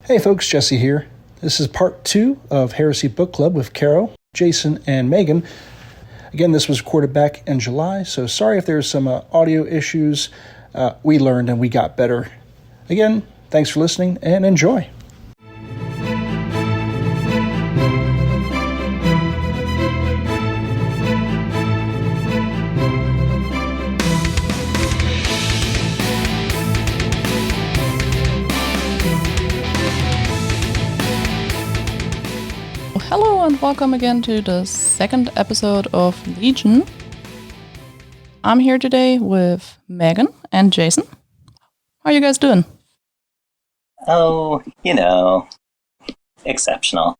Hey folks, Jesse here. This is part 2 of Heresy Book Club with Caro, Jason, and Megan. Again, this was recorded back in July, so sorry if there's some audio issues. We learned and we got better. Again, thanks for listening and enjoy. Hello and welcome again to the second episode of Legion. I'm here today with Megan and Jason. How are you guys doing? Oh, exceptional.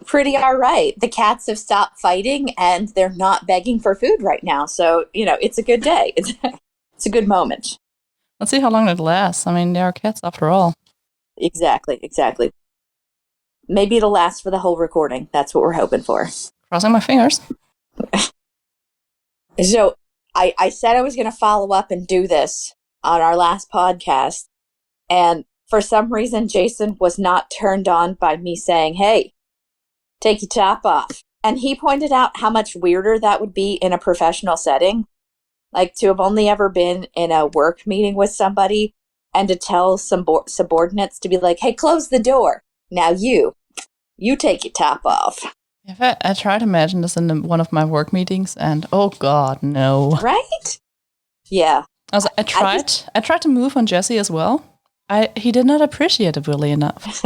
Pretty all right. The cats have stopped fighting and they're not begging for food right now. So, it's a good day. It's a good moment. Let's see how long it lasts. I mean, they are cats after all. Exactly. Maybe it'll last for the whole recording. That's what we're hoping for. Crossing my fingers. So I said I was going to follow up and do this on our last podcast. And for some reason, Jason was not turned on by me saying, hey, take your top off. And he pointed out how much weirder that would be in a professional setting. Like to have only ever been in a work meeting with somebody and to tell some subordinates to be like, hey, close the door. Now you take your top off. I tried to imagine this in one of my work meetings, and oh god, no. Right? Yeah. I tried to move on Jesse as well. He did not appreciate it really enough.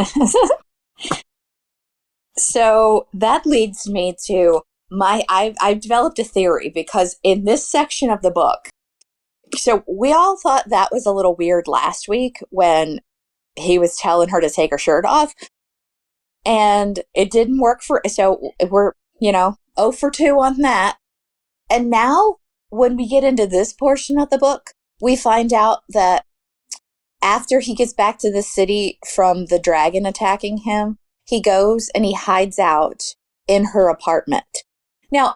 So that leads me to I've developed a theory, because in this section of the book, so we all thought that was a little weird last week when he was telling her to take her shirt off. And it didn't work so we're, 0 for 2 on that. And now when we get into this portion of the book, we find out that after he gets back to the city from the dragon attacking him, he goes and he hides out in her apartment. Now,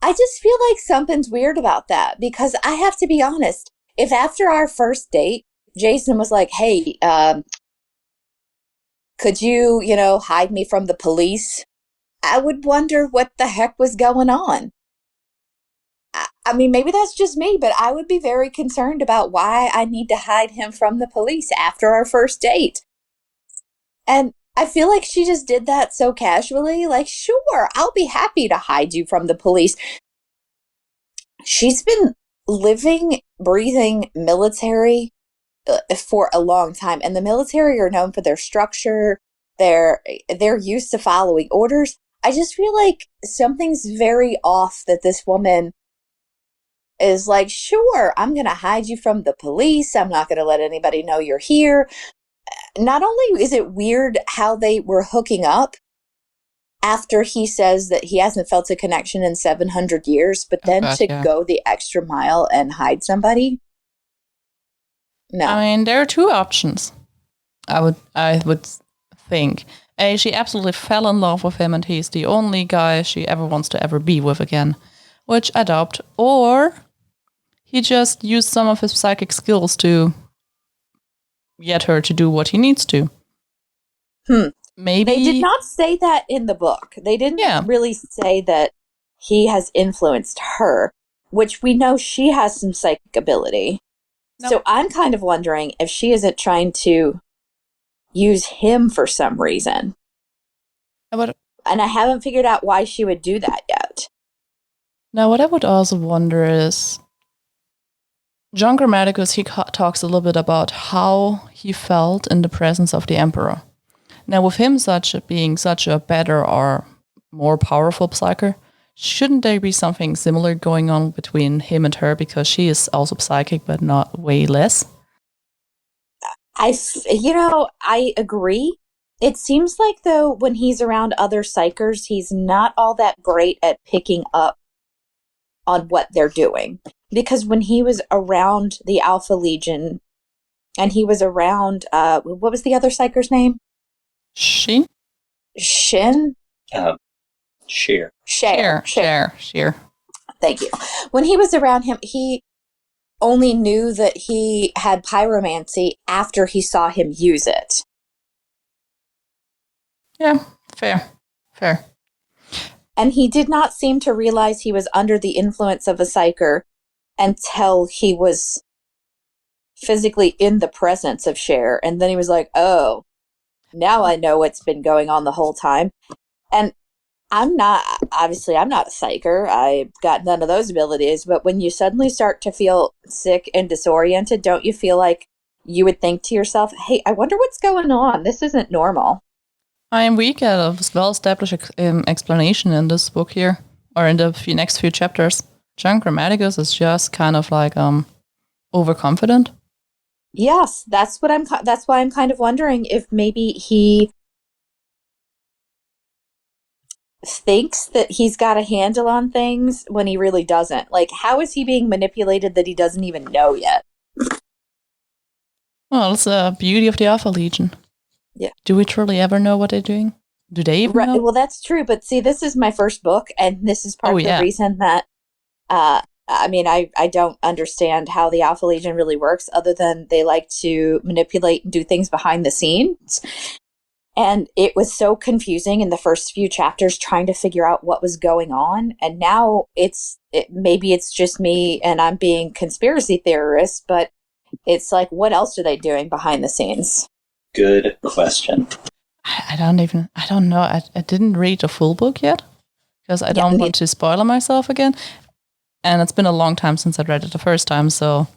I just feel like something's weird about that, because I have to be honest, if after our first date, Jason was like, hey, could you, hide me from the police? I would wonder what the heck was going on. I mean, maybe that's just me, but I would be very concerned about why I need to hide him from the police after our first date. And I feel like she just did that so casually, like, sure, I'll be happy to hide you from the police. She's been living, breathing military for a long time, and the military are known for their structure. They're used to following orders. I just feel like something's very off, that this woman is like, sure, I'm going to hide you from the police. I'm not going to let anybody know you're here. Not only is it weird how they were hooking up after he says that he hasn't felt a connection in 700 years, but then go the extra mile and hide somebody. No. I mean, there are two options. I would think. A, she absolutely fell in love with him and he's the only guy she ever wants to ever be with again, which I doubt. Or he just used some of his psychic skills to get her to do what he needs to. Maybe. They did not say that in the book. They didn't really say that he has influenced her, which we know she has some psychic ability. Nope. So I'm kind of wondering if she isn't trying to use him for some reason. And I haven't figured out why she would do that yet. Now, what I would also wonder is, John Grammaticus, he talks a little bit about how he felt in the presence of the Emperor. Now, with him being such a better or more powerful psyker, shouldn't there be something similar going on between him and her, because she is also psychic, but not way less? I agree. It seems like, though, when he's around other psychers, he's not all that great at picking up on what they're doing. Because when he was around the Alpha Legion, and he was around, what was the other psycher's name? Shin? Sheer. Thank you. When he was around him, he only knew that he had pyromancy after he saw him use it. Yeah, fair. And he did not seem to realize he was under the influence of a psyker until he was physically in the presence of Cher. And then he was like, oh, now I know what's been going on the whole time. And I'm not a psyker. I've got none of those abilities. But when you suddenly start to feel sick and disoriented, don't you feel like you would think to yourself, hey, I wonder what's going on. This isn't normal. I am weak at a well-established explanation in this book here, or in the next few chapters. John Grammaticus is just kind of like overconfident. Yes, that's why I'm kind of wondering if maybe he thinks that he's got a handle on things when he really doesn't. Like, how is he being manipulated that he doesn't even know yet? Well, it's the beauty of the Alpha Legion. Yeah. Do we truly ever know what they're doing? Do they even know? Well, that's true. But see, this is my first book, and this is part of the reason that, I don't understand how the Alpha Legion really works, other than they like to manipulate and do things behind the scenes. And it was so confusing in the first few chapters trying to figure out what was going on. And now maybe it's just me and I'm being conspiracy theorist, but it's like, what else are they doing behind the scenes? Good question. I don't know. I didn't read the full book yet because I don't want to spoil myself again. And it's been a long time since I read it the first time, so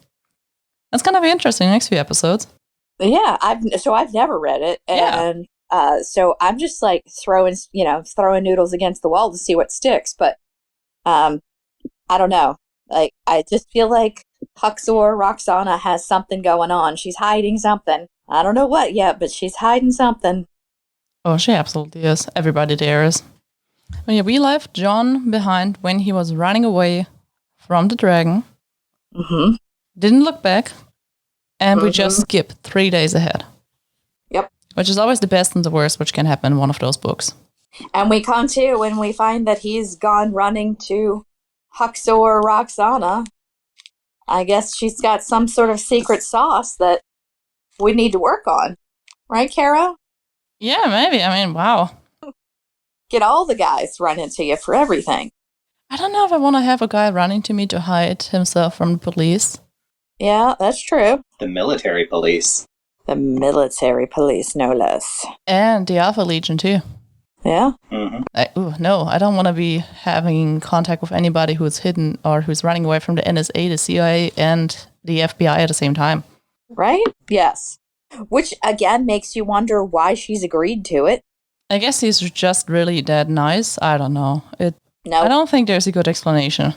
that's going to be interesting next few episodes. Yeah, I've never read it, and so I'm just like throwing noodles against the wall to see what sticks. But I don't know. Like, I just feel like Huxor Roxana has something going on. She's hiding something. I don't know what yet, but she's hiding something. Oh, she absolutely is. Everybody there is. Well, yeah, we left John behind when he was running away from the dragon. Mm-hmm. Didn't look back. And we just skipped 3 days ahead. Yep. Which is always the best and the worst, which can happen in one of those books. And we come to when we find that he's gone running to Huxor Roxana. I guess she's got some sort of secret sauce that we need to work on. Right, Caro? Yeah, maybe. I mean, wow. Get all the guys running to you for everything. I don't know if I want to have a guy running to me to hide himself from the police. Yeah, that's true. The military police. The military police, no less. And the Alpha Legion, too. Yeah? Mm-hmm. No, I don't want to be having contact with anybody who's hidden or who's running away from the NSA, the CIA, and the FBI at the same time. Right? Yes. Which, again, makes you wonder why she's agreed to it. I guess he's just really that nice. I don't know. No. I don't think there's a good explanation.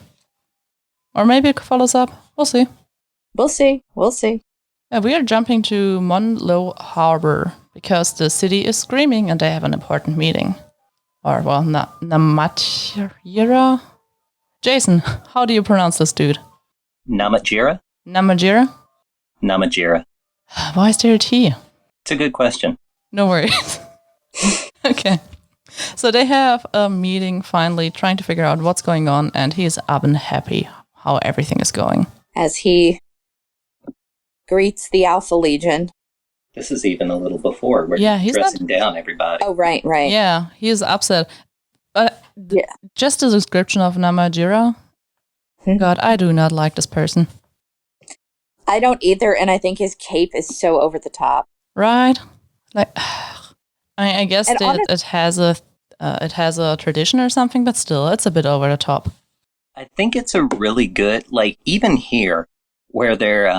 Or maybe it follows up. We'll see. We'll see. We are jumping to Monlow Harbor because the city is screaming and they have an important meeting. Or, well, Namatjira? Jason, how do you pronounce this dude? Namatjira? Namatjira? Namatjira. Why is there a T? It's a good question. No worries. Okay. So they have a meeting finally trying to figure out what's going on, and he's unhappy how everything is going. As he greets the Alpha Legion. This is even a little before. He's dressing down everybody. Oh, right. Yeah, he is upset. But just the description of Namatjira, God, I do not like this person. I don't either, and I think his cape is so over the top. Right? Like, I guess it has a tradition or something, but still, it's a bit over the top. I think it's a really good, like, even here, where they're,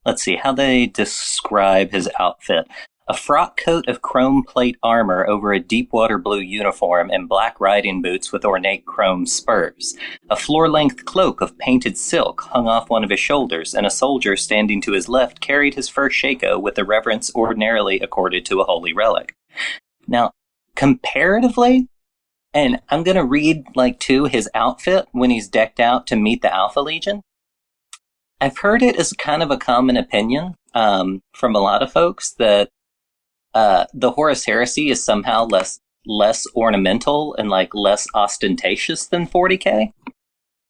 let's see, how they describe his outfit. A frock coat of chrome plate armor over a deep water blue uniform and black riding boots with ornate chrome spurs. A floor-length cloak of painted silk hung off one of his shoulders, and a soldier standing to his left carried his first shako with the reverence ordinarily accorded to a holy relic. Now, comparatively, and I'm going to read, his outfit when he's decked out to meet the Alpha Legion. I've heard it as kind of a common opinion from a lot of folks that the Horus Heresy is somehow less ornamental and less ostentatious than 40K.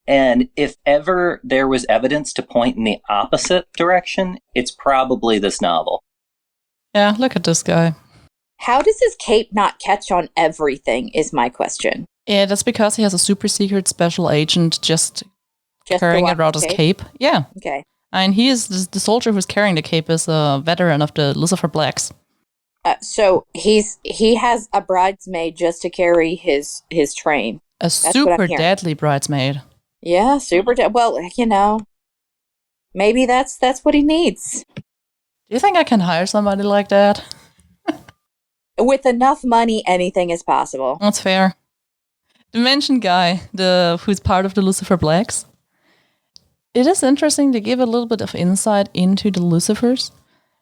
And if ever there was evidence to point in the opposite direction, it's probably this novel. Yeah, look at this guy. How does his cape not catch on everything is my question. Yeah, that's because he has a super secret special agent just carrying around his cape. Yeah. Okay. And he is the soldier who's carrying the cape is a veteran of the Lucifer Blacks. So he has a bridesmaid just to carry his train. A super deadly bridesmaid. Yeah, super deadly. Well, you know, maybe that's what he needs. Do you think I can hire somebody like that? With enough money, anything is possible. That's fair. The mentioned guy, who's part of the Lucifer Blacks. It is interesting to give a little bit of insight into the Lucifers,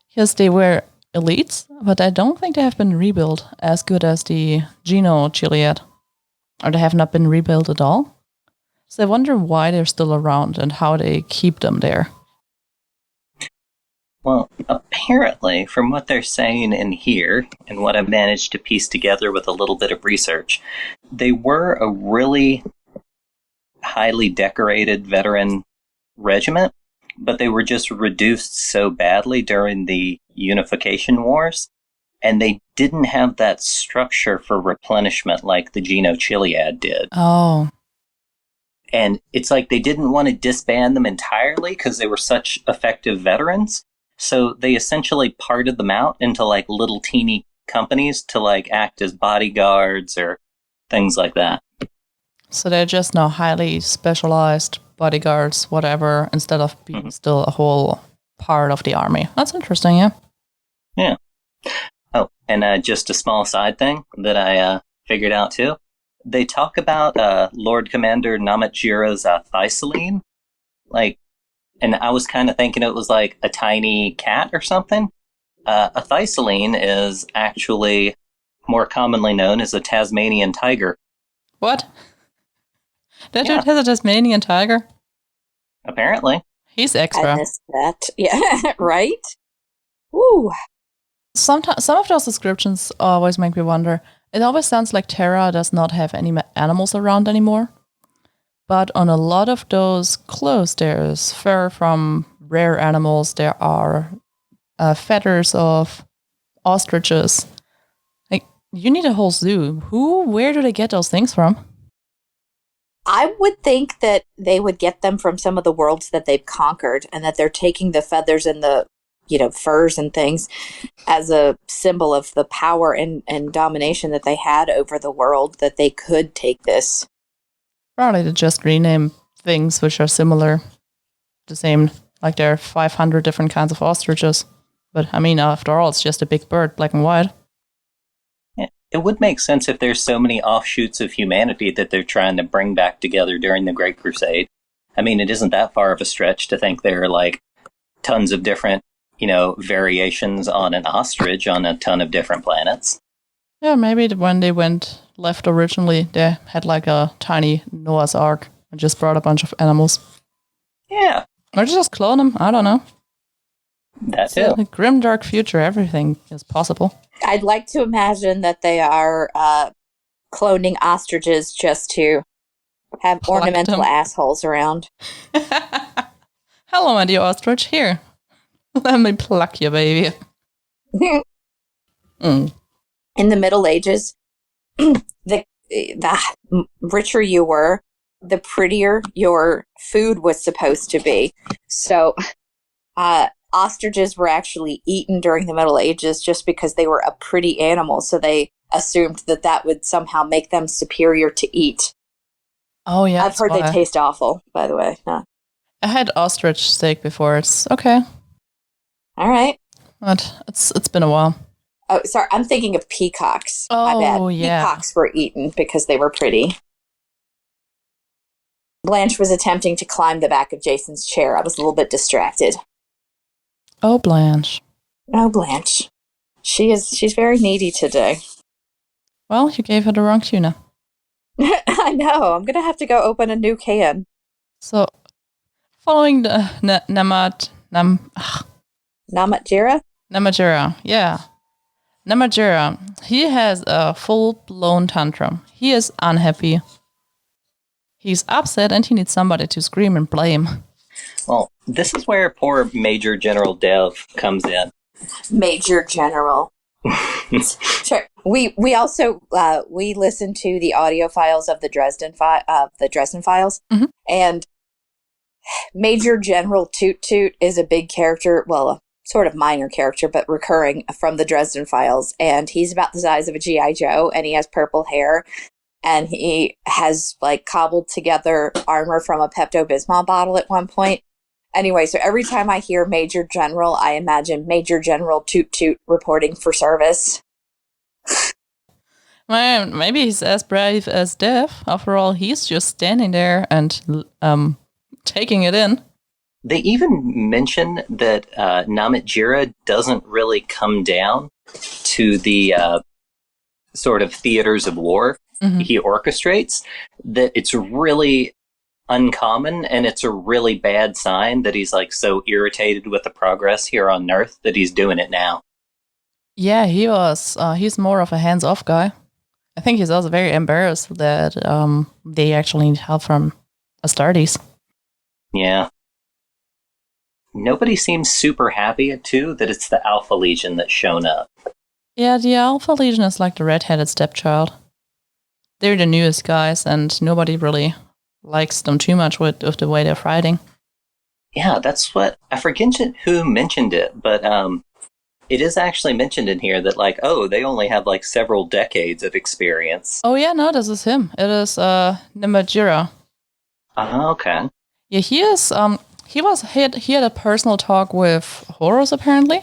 because they were elites, but I don't think they have been rebuilt as good as the Geno Chiliad, or they have not been rebuilt at all. So I wonder why they're still around and how they keep them there. Well, apparently, from what they're saying in here, and what I've managed to piece together with a little bit of research, they were a really highly decorated veteran regiment, but they were just reduced so badly during the Unification Wars, and they didn't have that structure for replenishment like the Geno Chiliad did. Oh. And it's like they didn't want to disband them entirely because they were such effective veterans. So they essentially parted them out into like little teeny companies to like act as bodyguards or things like that. So they're just now highly specialized bodyguards, whatever, instead of being still a whole part of the army. That's interesting, yeah. Yeah. Oh, and just a small side thing that I figured out too. They talk about Lord Commander Namatjira's Thysaline, like, and I was kind of thinking it was like a tiny cat or something. A Thysaline is actually more commonly known as a Tasmanian tiger. What? That dude has a Tasmanian tiger? Apparently. He's extra. I missed that. Yeah, right? Woo. Some of those descriptions always make me wonder. It always sounds like Terra does not have any animals around anymore. But on a lot of those clothes, there's fur from rare animals. There are feathers of ostriches. Like, you need a whole zoo. Where do they get those things from? I would think that they would get them from some of the worlds that they've conquered, and that they're taking the feathers and the, furs and things as a symbol of the power and domination that they had over the world, that they could take this. Probably to just rename things which are similar, the same, like there are 500 different kinds of ostriches. But, I mean, after all, it's just a big bird, black and white. Yeah, it would make sense if there's so many offshoots of humanity that they're trying to bring back together during the Great Crusade. I mean, it isn't that far of a stretch to think there are, like, tons of different, variations on an ostrich on a ton of different planets. Yeah, maybe when they went left originally, they had like a tiny Noah's Ark and just brought a bunch of animals. Yeah. Or just clone them, I don't know. That too. A grim, dark future, everything is possible. I'd like to imagine that they are cloning ostriches just to have ornamental assholes around. Hello, my dear ostrich. Here. Let me pluck you, baby. In the Middle Ages, the richer you were, the prettier your food was supposed to be. So ostriches were actually eaten during the Middle Ages just because they were a pretty animal. So they assumed that would somehow make them superior to eat. Oh, yeah. I've heard they taste awful, by the way. Huh. I had ostrich steak before. It's okay. All right. But it's been a while. Oh, sorry. I'm thinking of peacocks. Oh, my bad. Yeah. Peacocks were eaten because they were pretty. Blanche was attempting to climb the back of Jason's chair. I was a little bit distracted. Oh, Blanche. Oh, Blanche. She's very needy today. Well, you gave her the wrong tuna. I know. I'm going to have to go open a new can. So, following the Namatjira? Namatjira, yeah. Namatjira, he has a full-blown tantrum. He is unhappy. He's upset and he needs somebody to scream and blame. Well, this is where poor Major General Dev comes in. Major General. Sure. We also we listened to the audio files of the Dresden Files, and Major General Toot Toot is a big character. Well, a sort of minor character, but recurring from the Dresden Files, and he's about the size of a GI Joe, and he has purple hair, and he has like cobbled together armor from a Pepto-Bismol bottle at one point. Anyway, so every time I hear Major General, I imagine Major General Toot Toot reporting for service. Man, maybe he's as brave as Dev. After all, he's just standing there and taking it in. They even mention that Namatjira doesn't really come down to the sort of theaters of war he orchestrates, that it's really uncommon, and it's a really bad sign that he's like so irritated with the progress here on Earth that he's doing it now. Yeah, he's more of a hands-off guy. I think he's also very embarrassed that they actually need help from Astartes. Yeah. Nobody seems super happy, too, that it's the Alpha Legion that's shown up. Yeah, the Alpha Legion is like the red-headed stepchild. They're the newest guys, and nobody really likes them too much with the way they're fighting. Yeah, that's what... I forget who mentioned it, but it is actually mentioned in here that, like, oh, they only have, like, several decades of experience. Oh, yeah, no, this is him. It is Namatjira. Okay. Yeah, he is... He had a personal talk with Horus, apparently.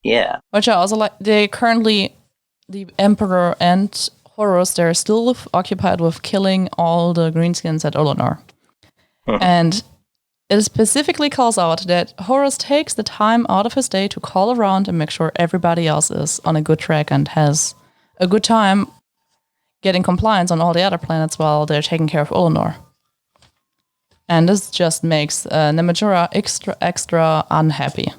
Yeah. Which I also like. They currently, the Emperor and Horus, they're still occupied with killing all the greenskins at Ullanor. And it specifically calls out that Horus takes the time out of his day to call around and make sure everybody else is on a good track and has a good time getting compliance on all the other planets while they're taking care of Ullanor. And this just makes Namatjira extra unhappy.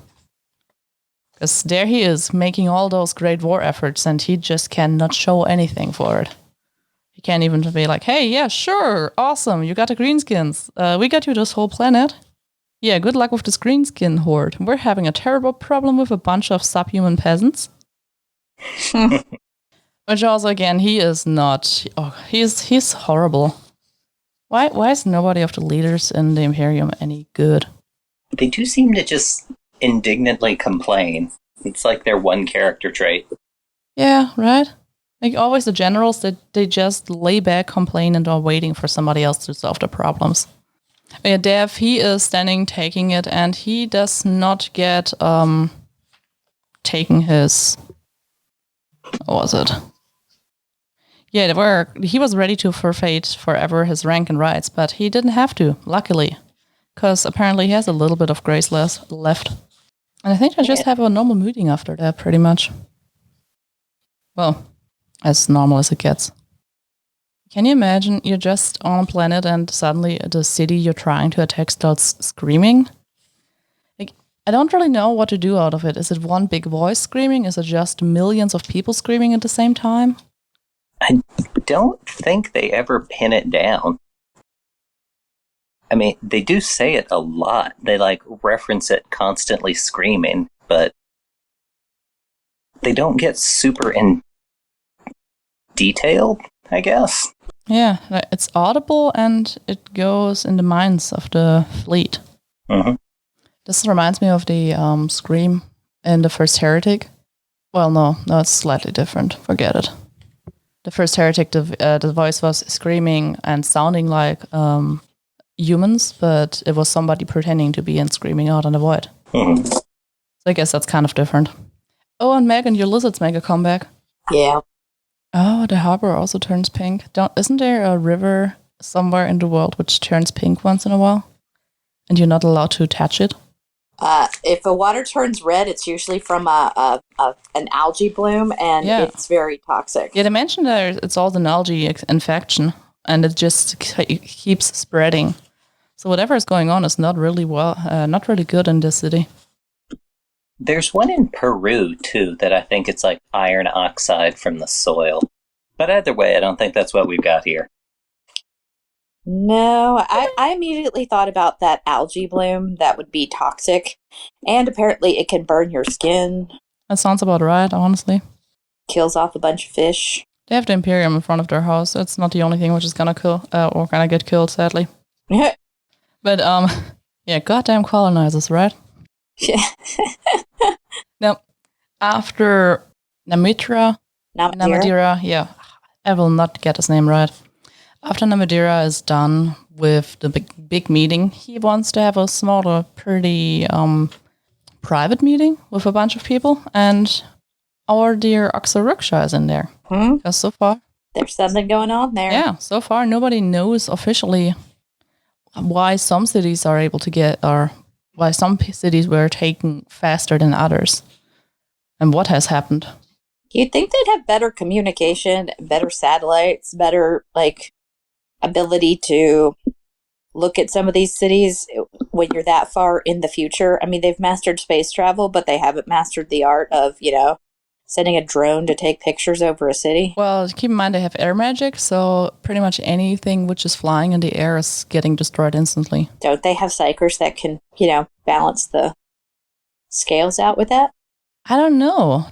Because there he is, making all those great war efforts, and he just cannot show anything for it. He can't even be like, hey, yeah, sure, awesome, you got the greenskins. We got you this whole planet. Yeah, good luck with this greenskin horde. We're having a terrible problem with a bunch of subhuman peasants. Which also, again, he is not... Oh, he's horrible. Why is nobody of the leaders in the Imperium any good? They do seem to just indignantly complain. It's like their one character trait. Yeah, right? Like always the generals, they just lay back, complain, and are waiting for somebody else to solve the problems. But yeah, Dev, he is standing, taking it, and he does not get taking his... What was it? Yeah, he was ready to forfeit forever his rank and rights, but he didn't have to, luckily. Because apparently he has a little bit of grace left. And I think I just have a normal meeting after that, pretty much. Well, as normal as it gets. Can you imagine you're just on a planet and suddenly the city you're trying to attack starts screaming? Like, I don't really know what to do out of it. Is it one big voice screaming? Is it just millions of people screaming at the same time? I don't think they ever pin it down. I mean, they do say it a lot. They, like, reference it constantly screaming, but they don't get super in detail, I guess. Yeah, it's audible and it goes in the minds of the fleet. Mm-hmm. This reminds me of the scream in the first Heretic. Well, no, it's slightly different. Forget it. The first Heretic, the voice was screaming and sounding like humans, but it was somebody pretending to be and screaming out in the void. Mm-hmm. So I guess that's kind of different. Oh, and Megan, your lizards make a comeback. Yeah. Oh, the harbor also turns pink. Isn't there a river somewhere in the world which turns pink once in a while? And you're not allowed to touch it? If the water turns red, it's usually from an algae bloom, and it's very toxic. Yeah, they mentioned that it's all an algae infection, and it just keeps spreading. So whatever is going on is not really good in this city. There's one in Peru, too, that I think it's like iron oxide from the soil. But either way, I don't think that's what we've got here. No, I immediately thought about that algae bloom that would be toxic. And apparently it can burn your skin. That sounds about right, honestly. Kills off a bunch of fish. They have the Imperium in front of their house. It's not the only thing which is gonna kill or gonna get killed, sadly. But yeah, goddamn colonizers, right? Yeah. Now, after Namadira, yeah, I will not get his name right. After Namadira is done with the big meeting, he wants to have a smaller, pretty private meeting with a bunch of people, and our dear Oxaruksha is in there. Because so far, there's something going on there. Yeah, so far nobody knows officially why some cities are able to get, or why some cities were taken faster than others, and what has happened. You'd think they'd have better communication, better satellites, better ability to look at some of these cities when you're that far in the future. I mean, they've mastered space travel, but they haven't mastered the art of, sending a drone to take pictures over a city. Well, keep in mind they have air magic, so pretty much anything which is flying in the air is getting destroyed instantly. Don't they have psychers that can, balance the scales out with that? I don't know.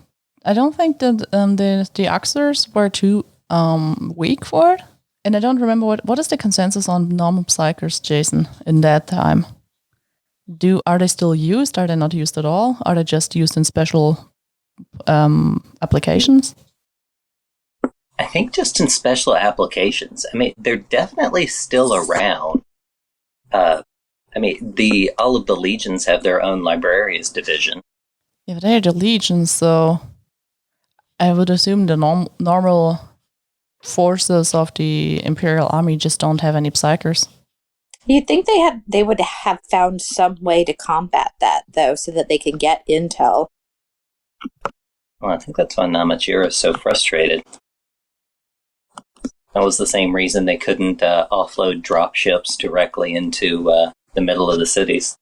I don't think that the Oxers were too weak for it. And I don't remember what is the consensus on normal psychers, Jason, in that time? Are they still used? Are they not used at all? Are they just used in special applications? I think just in special applications. I mean, they're definitely still around. All of the legions have their own librarians division. Yeah, but they're the legions, so I would assume the normal forces of the Imperial Army just don't have any psychers. You'd think they would have found some way to combat that, though, so that they can get intel. Well, I think that's why Namadira is so frustrated. That was the same reason they couldn't offload dropships directly into the middle of the cities,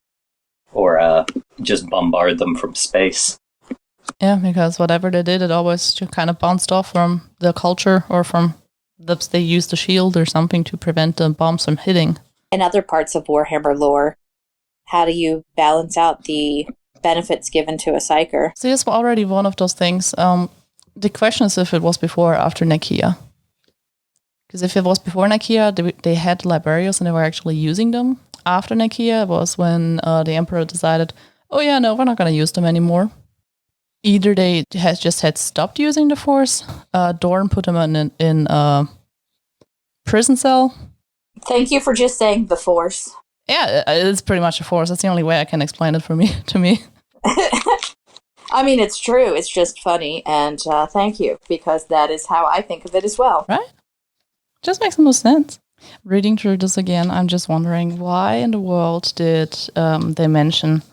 or just bombard them from space. Yeah, because whatever they did, it always just kind of bounced off from the culture, or from they used a shield or something to prevent the bombs from hitting. In other parts of Warhammer lore, how do you balance out the benefits given to a psyker? So it's already one of those things. The question is if it was before or after Nakia. Because if it was before Nakia, they had librarians and they were actually using them. After Nakia was when the Emperor decided, oh yeah, no, we're not going to use them anymore. Either they just had stopped using the Force, Dorn put them in a prison cell. Thank you for just saying the Force. Yeah, it's pretty much a Force. That's the only way I can explain it to me. I mean, it's true. It's just funny. And thank you, because that is how I think of it as well. Right? Just makes no sense. Reading through this again, I'm just wondering, why in the world did they mention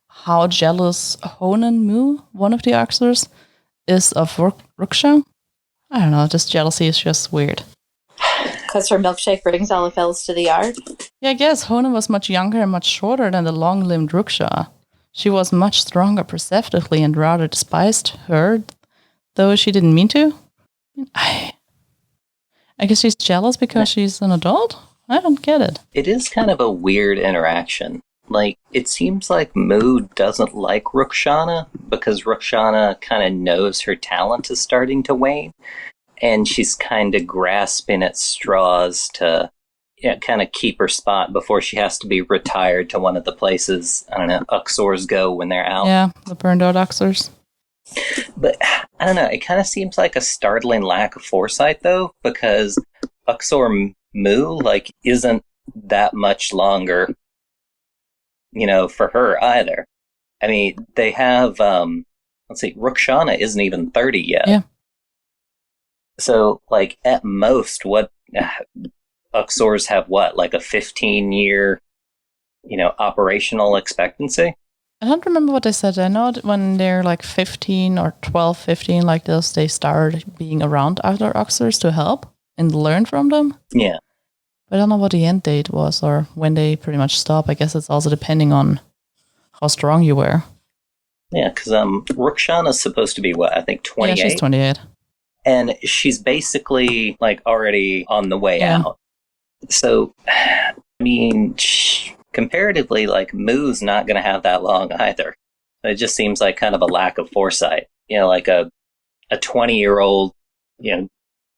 how jealous Honan Mu, one of the Oxers, is of Ruksha? I don't know, just jealousy is just weird. Because her milkshake brings all the fellas to the yard? Yeah, I guess Honan was much younger and much shorter than the long-limbed Ruksha. She was much stronger perceptively and rather despised her, though she didn't mean to. I guess she's jealous because she's an adult? I don't get it. It is kind of a weird interaction. Like, it seems like Mu doesn't like Rukshana because Rukshana kind of knows her talent is starting to wane, and she's kind of grasping at straws to kind of keep her spot before she has to be retired to one of the places, I don't know, Uxors go when they're out. Yeah, the burned out Uxors. But, I don't know, it kind of seems like a startling lack of foresight, though, because Uxor Mu, isn't that much longer, for her either. I mean, they have, Rukshana isn't even 30 yet. Yeah. So, at most, what, Uxors have what, a 15-year, operational expectancy? I don't remember what they said. I know that when they're 15 or 12, 15 like this, they start being around other Uxors to help and learn from them. Yeah. But I don't know what the end date was or when they pretty much stop. I guess it's also depending on how strong you were. Yeah, because Rukshana's supposed to be, what, I think 28? Yeah, she's 28. And she's basically, already on the way out. So, I mean, comparatively, Mu's not going to have that long either. It just seems like kind of a lack of foresight. like a 20-year-old,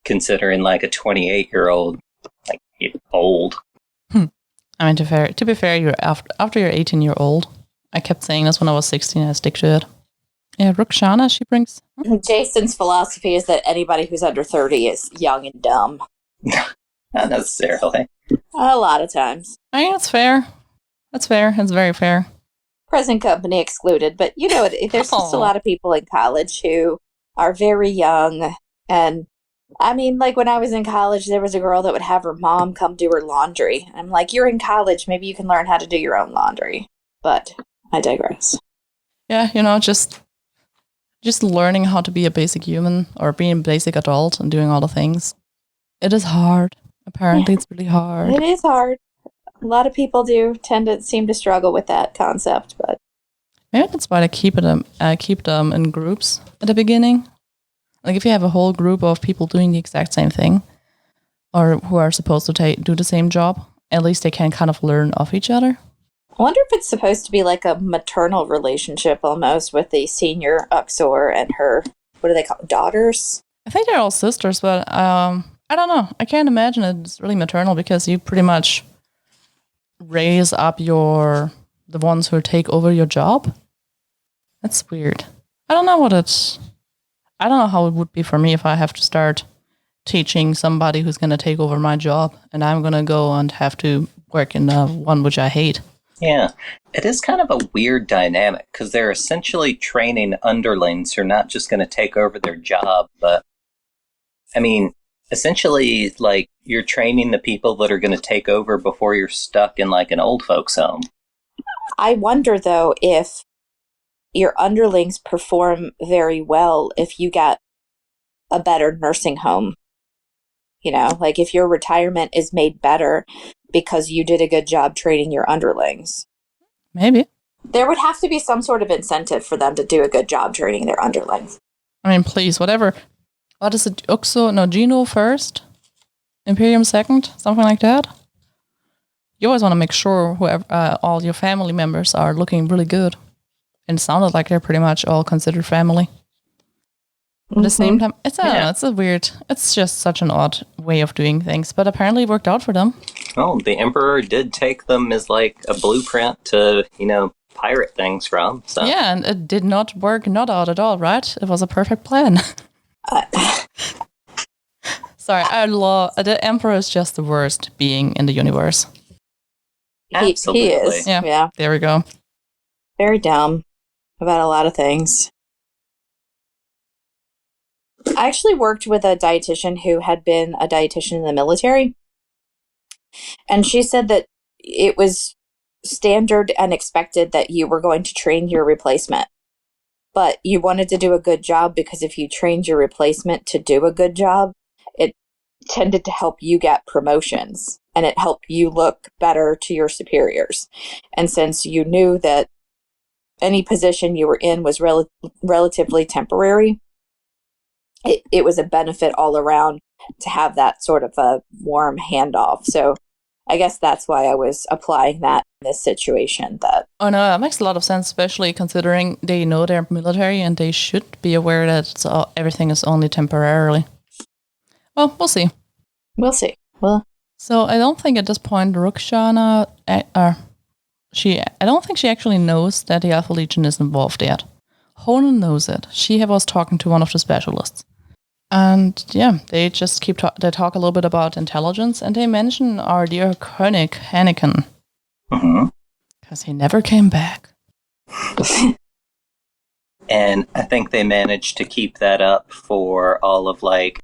considering like a 28-year-old, like old. I mean, to be fair, you're after you're 18-year-old. I kept saying this when I was 16. I stick to it. Yeah, Ruxana, she brings. Jason's philosophy is that anybody who's under 30 is young and dumb. Not necessarily. A lot of times. I mean, it's fair. That's fair. It's very fair. Present company excluded, but there's just a lot of people in college who are very young. And I mean, like when I was in college, there was a girl that would have her mom come do her laundry. I'm like, you're in college, maybe you can learn how to do your own laundry. But I digress. Yeah, just learning how to be a basic human or being a basic adult and doing all the things. It is hard. Apparently, It's really hard. It is hard. A lot of people do tend to seem to struggle with that concept, but maybe that's why I keep them in groups at the beginning. Like if you have a whole group of people doing the exact same thing, or who are supposed to do the same job, at least they can kind of learn off each other. I wonder if it's supposed to be like a maternal relationship almost with the senior Uxor and her, what do they call daughters? I think they're all sisters, but I don't know. I can't imagine it's really maternal because you pretty much raise up the ones who take over your job. That's weird. I don't know how it would be for me if I have to start teaching somebody who's going to take over my job and I'm going to go and have to work in the one which I hate. Yeah, it is kind of a weird dynamic because they're essentially training underlings who are not just going to take over their job, but I mean, essentially, like, you're training the people that are going to take over before you're stuck in, like, an old folks' home. I wonder, though, if your underlings perform very well if you get a better nursing home. Like if your retirement is made better because you did a good job training your underlings. Maybe. There would have to be some sort of incentive for them to do a good job training their underlings. I mean, please, whatever. What is it? Geno first? Imperium second? Something like that? You always want to make sure whoever all your family members are looking really good. And it sounded like they're pretty much all considered family. At the same time, it's just such an odd way of doing things, but apparently it worked out for them. Oh, the Emperor did take them as like a blueprint to, pirate things from. So. Yeah, and it did not work out at all, right? It was a perfect plan. Sorry, the Emperor is just the worst being in the universe. Absolutely. He is. Yeah, there we go. Very dumb about a lot of things. I actually worked with a dietitian who had been a dietitian in the military. And she said that it was standard and expected that you were going to train your replacement. But you wanted to do a good job because if you trained your replacement to do a good job, it tended to help you get promotions and it helped you look better to your superiors. And since you knew that any position you were in was relatively temporary, it was a benefit all around to have that sort of a warm handoff. So I guess that's why I was applying that in this situation. Oh no, that makes a lot of sense, especially considering they know they're military and they should be aware that everything is only temporarily. Well, we'll see. We'll see. Well, so I don't think at this point Ruxana, I don't think she actually knows that the Alpha Legion is involved yet. Honan knows it. She was talking to one of the specialists. And yeah, they just they talk a little bit about intelligence, and they mention our dear König Hanneken. Because he never came back. And I think they managed to keep that up for all of like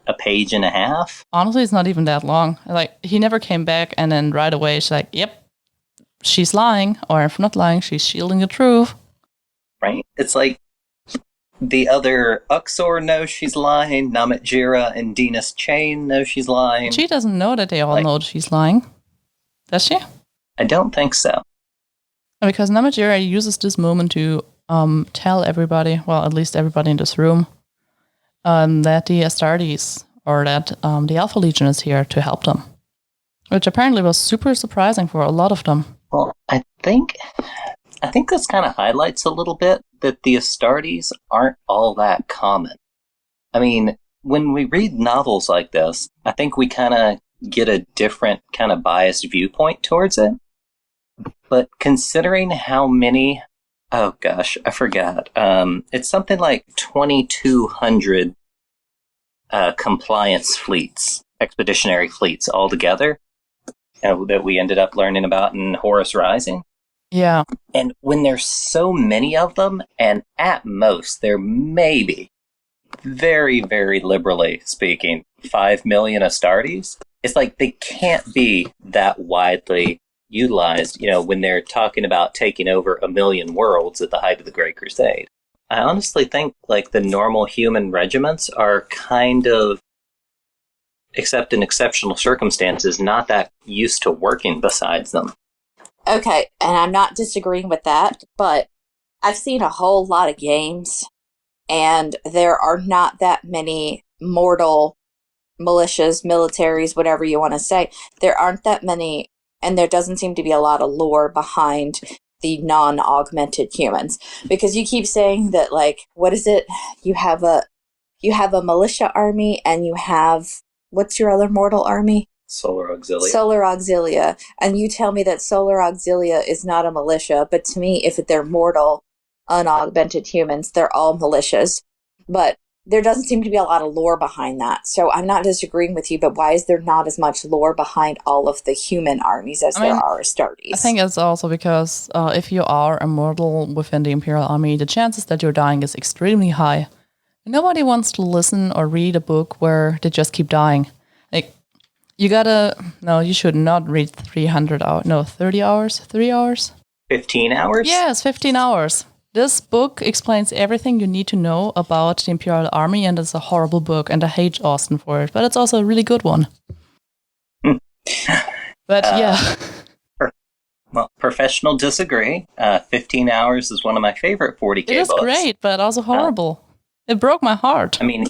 a page and a half. Honestly, it's not even that long. Like, he never came back, and then right away she's like, yep, she's lying, or if not lying, she's shielding the truth. Right? It's like the other Uxor knows she's lying, Namet Jira and Dinas Chain know she's lying. She doesn't know that they all know she's lying. Does she? I don't think so. Because Namet Jira uses this moment to tell everybody, well, at least everybody in this room, that the Astartes, or that the Alpha Legion is here to help them. Which apparently was super surprising for a lot of them. Well, I think this kind of highlights a little bit that the Astartes aren't all that common. I mean, when we read novels like this, I think we kind of get a different kind of biased viewpoint towards it. But considering how many, oh gosh, I forgot. It's something like 2,200 compliance fleets, expeditionary fleets altogether, that we ended up learning about in Horus Rising. Yeah. And when there's so many of them, and at most there may be, very, very liberally speaking, 5 million Astartes, it's like they can't be that widely utilized, when they're talking about taking over 1 million worlds at the height of the Great Crusade. I honestly think like the normal human regiments are kind of, except in exceptional circumstances, not that used to working besides them. Okay, and I'm not disagreeing with that, but I've seen a whole lot of games, and there are not that many mortal militias, militaries, whatever you want to say. There aren't that many, and there doesn't seem to be a lot of lore behind the non-augmented humans. Because you keep saying that, like, what is it? You have a militia army, and you have, what's your other mortal army? Solar Auxilia. Solar Auxilia. And you tell me that Solar Auxilia is not a militia, but to me, if they're mortal, unaugmented humans, they're all militias. But there doesn't seem to be a lot of lore behind that. So I'm not disagreeing with you, but why is there not as much lore behind all of the human armies as there are Astartes? I think it's also because if you are immortal within the Imperial Army, the chances that you're dying is extremely high. Nobody wants to listen or read a book where they just keep dying. Like, you should not read 300 hours. No, 30 hours? 3 hours? 15 hours? Yes, 15 hours. This book explains everything you need to know about the Imperial Army, and it's a horrible book, and I hate Austin for it, but it's also a really good one. But yeah. Well, professional disagree. 15 hours is one of my favorite 40K books. It is great, but also horrible. It broke my heart. I mean,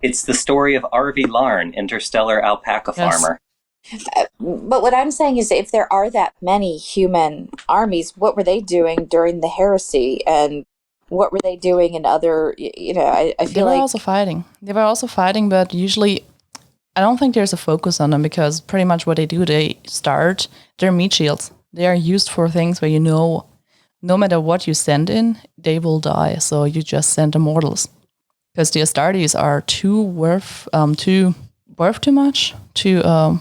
it's the story of R.V. Larn, interstellar alpaca farmer. But what I'm saying is, if there are that many human armies, what were they doing during the heresy, and what were they doing in other? I feel they were also fighting. They were also fighting, but usually, I don't think there's a focus on them because pretty much what they do, they're meat shields. They are used for things where no matter what you send in, they will die. So you just send immortals. Because the Astartes are too worth too much, too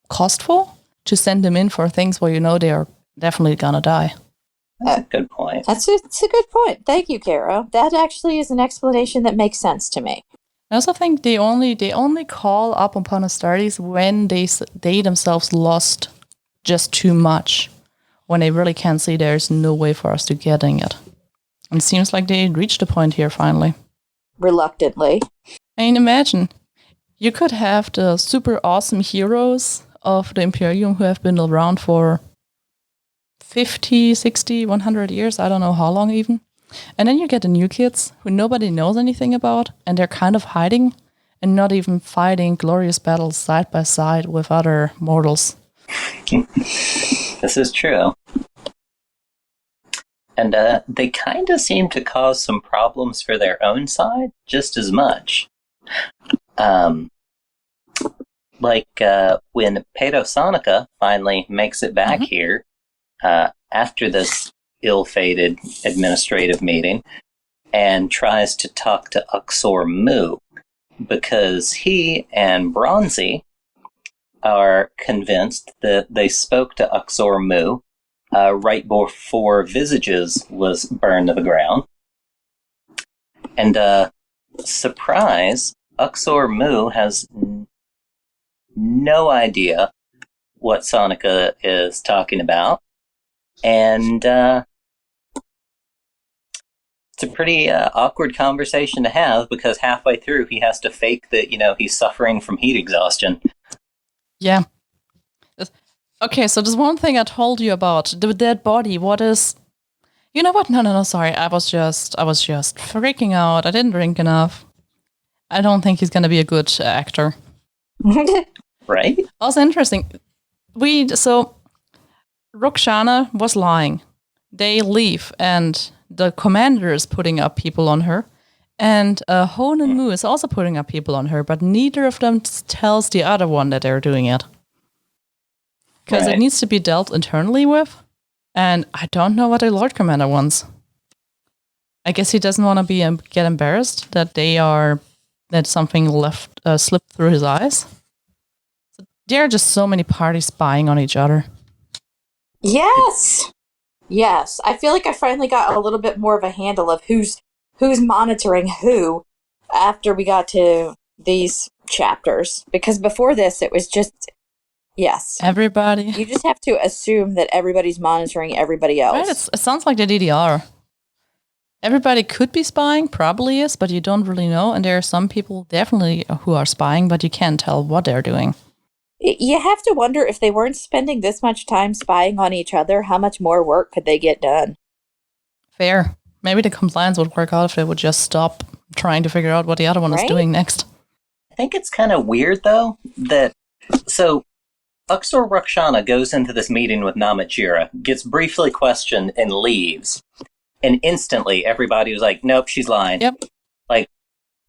costful to send them in for things where they are definitely gonna die. That's a good point. It's a good point. Thank you, Caro. That actually is an explanation that makes sense to me. I also think they only call up upon Astartes when they themselves lost just too much, when they really can see there's no way for us to getting it. And it seems like they reached a point here finally. Reluctantly. I mean, imagine, you could have the super awesome heroes of the Imperium who have been around for 50, 60, 100 years, I don't know how long even. And then you get the new kids who nobody knows anything about, and they're kind of hiding and not even fighting glorious battles side by side with other mortals. This is true. And they kind of seem to cause some problems for their own side just as much. Like when Pedo Sonica finally makes it back here after this ill-fated administrative meeting and tries to talk to Uxor Mu because he and Bronzy are convinced that they spoke to Uxor Mu right before Visages was burned to the ground. And surprise, Uxor Mu has no idea what Sonica is talking about. And it's a pretty awkward conversation to have because halfway through he has to fake that, he's suffering from heat exhaustion. Yeah. Okay, so there's one thing I told you about the dead body. What is? You know what? No. Sorry, I was just freaking out. I didn't drink enough. I don't think he's gonna be a good actor. Right? Also interesting. Rukshana was lying. They leave, and the commander is putting up people on her, and Hone and Moo is also putting up people on her, but neither of them tells the other one that they're doing it. Because it needs to be dealt internally with, and I don't know what the Lord Commander wants. I guess he doesn't want to get embarrassed that that something slipped through his eyes. So there are just so many parties spying on each other. Yes. I feel like I finally got a little bit more of a handle of who's monitoring who after we got to these chapters. Because before this, it was just, yes. Everybody. You just have to assume that everybody's monitoring everybody else. Right, it sounds like the DDR. Everybody could be spying, probably is, but you don't really know. And there are some people definitely who are spying, but you can't tell what they're doing. You have to wonder if they weren't spending this much time spying on each other, how much more work could they get done? Fair. Maybe the compliance would work out if they would just stop trying to figure out what the other one is doing next. I think it's kind of weird, though, that... So, Uxor Rakshana goes into this meeting with Namachira, gets briefly questioned, and leaves. And instantly, everybody was like, nope, she's lying. Yep. Like,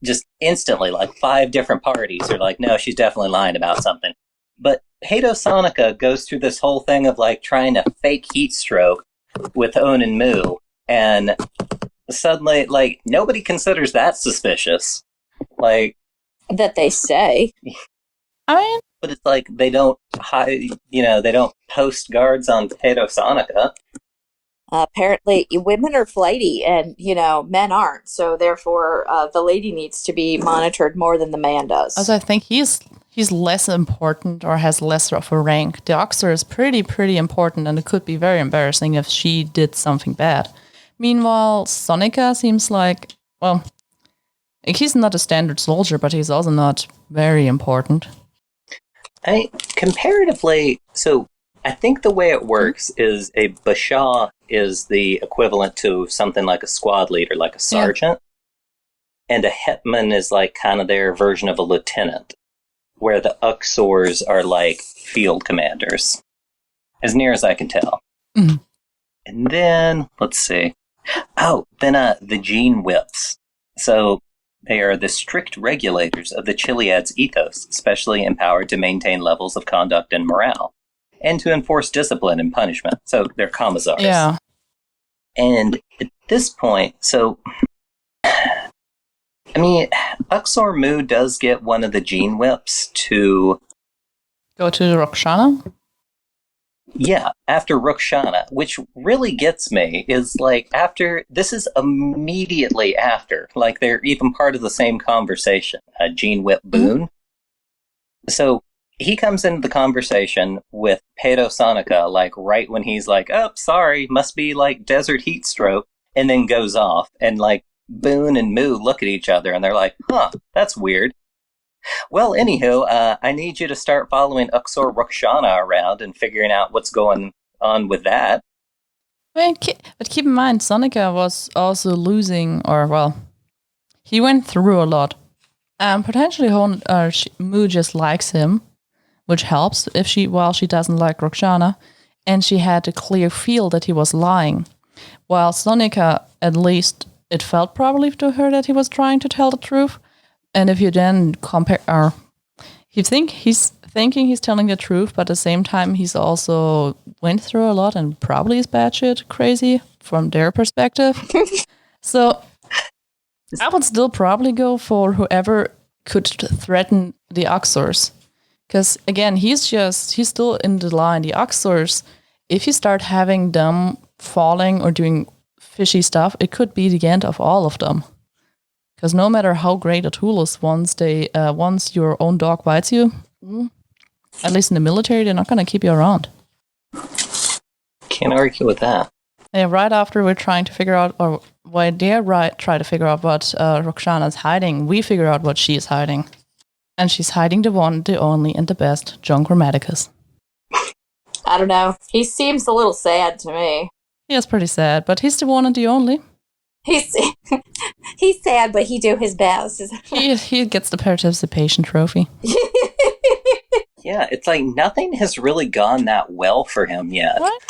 just instantly, like 5 different parties are like, no, she's definitely lying about something. But Hato Sonica goes through this whole thing of, like, trying to fake heat stroke with Onin Mu. And suddenly, like, nobody considers that suspicious. Like... That they say. I mean... But it's like, they don't they don't post guards on Hato Sonica. Apparently, women are flighty and, men aren't. So, therefore, the lady needs to be monitored more than the man does. Also, I think he's less important or has less of a rank. The Oxer is pretty important, and it could be very embarrassing if she did something bad. Meanwhile, Sonica seems like, well, he's not a standard soldier, but he's also not very important. Comparatively, so I think the way it works is a Bashaw is the equivalent to something like a squad leader, like a sergeant. Yeah. And a Hetman is like kind of their version of a lieutenant, where the Uxors are like field commanders, as near as I can tell. Mm-hmm. And then, let's see. The Gene Whips. So they are the strict regulators of the Chiliad's ethos, specially empowered to maintain levels of conduct and morale, and to enforce discipline and punishment. So they're commissars. Yeah. And at this point, Uxor Mu does get one of the Gene Whips to... Go to Rakshana? Yeah, after Rakshana, which really gets me, is like this is immediately after, like they're even part of the same conversation, Gene Whip Boone. Mm-hmm. So he comes into the conversation with Hato Sonica, like right when he's like, oh, sorry, must be like desert heat stroke, and then goes off, and like Boone and Moo look at each other, and they're like, huh, that's weird. Well, anywho, I need you to start following Uxor Rakshana around and figuring out what's going on with that. But keep in mind, Sonica was also losing, he went through a lot. Potentially, Moo just likes him, which helps while she doesn't like Rakshana, and she had a clear feel that he was lying. While Sonica, at least, it felt probably to her that he was trying to tell the truth. And if you then compare, you think he's thinking he's telling the truth, but at the same time, he's also went through a lot and probably is batshit crazy from their perspective. So I would still probably go for whoever could threaten the Uxors. Because again, he's still in the line. The Uxors, if you start having them falling or doing fishy stuff, it could be the end of all of them. Because no matter how great a tool is, once your own dog bites you, at least in the military, they're not going to keep you around. Can't argue with that. Yeah, right after we're trying to figure out, or why try to figure out what Rakshana's hiding, we figure out what she's hiding. And she's hiding the one, the only, and the best, John Grammaticus. I don't know. He seems a little sad to me. He is pretty sad, but he's the one and the only. He's sad, but he do his best. he gets the participation trophy. Yeah, it's like nothing has really gone that well for him yet. What?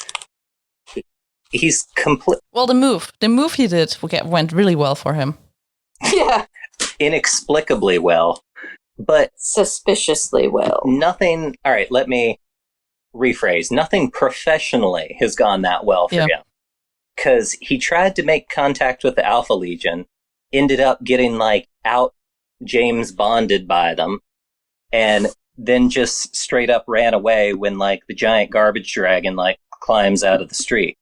he's complete. Well, the move he did went really well for him. Yeah. Inexplicably well. But suspiciously well. Nothing, all right, let me rephrase. Nothing professionally has gone that well for him. Because he tried to make contact with the Alpha Legion, ended up getting, like, out James Bonded by them, and then just straight up ran away when, like, the giant garbage dragon, like, climbs out of the street.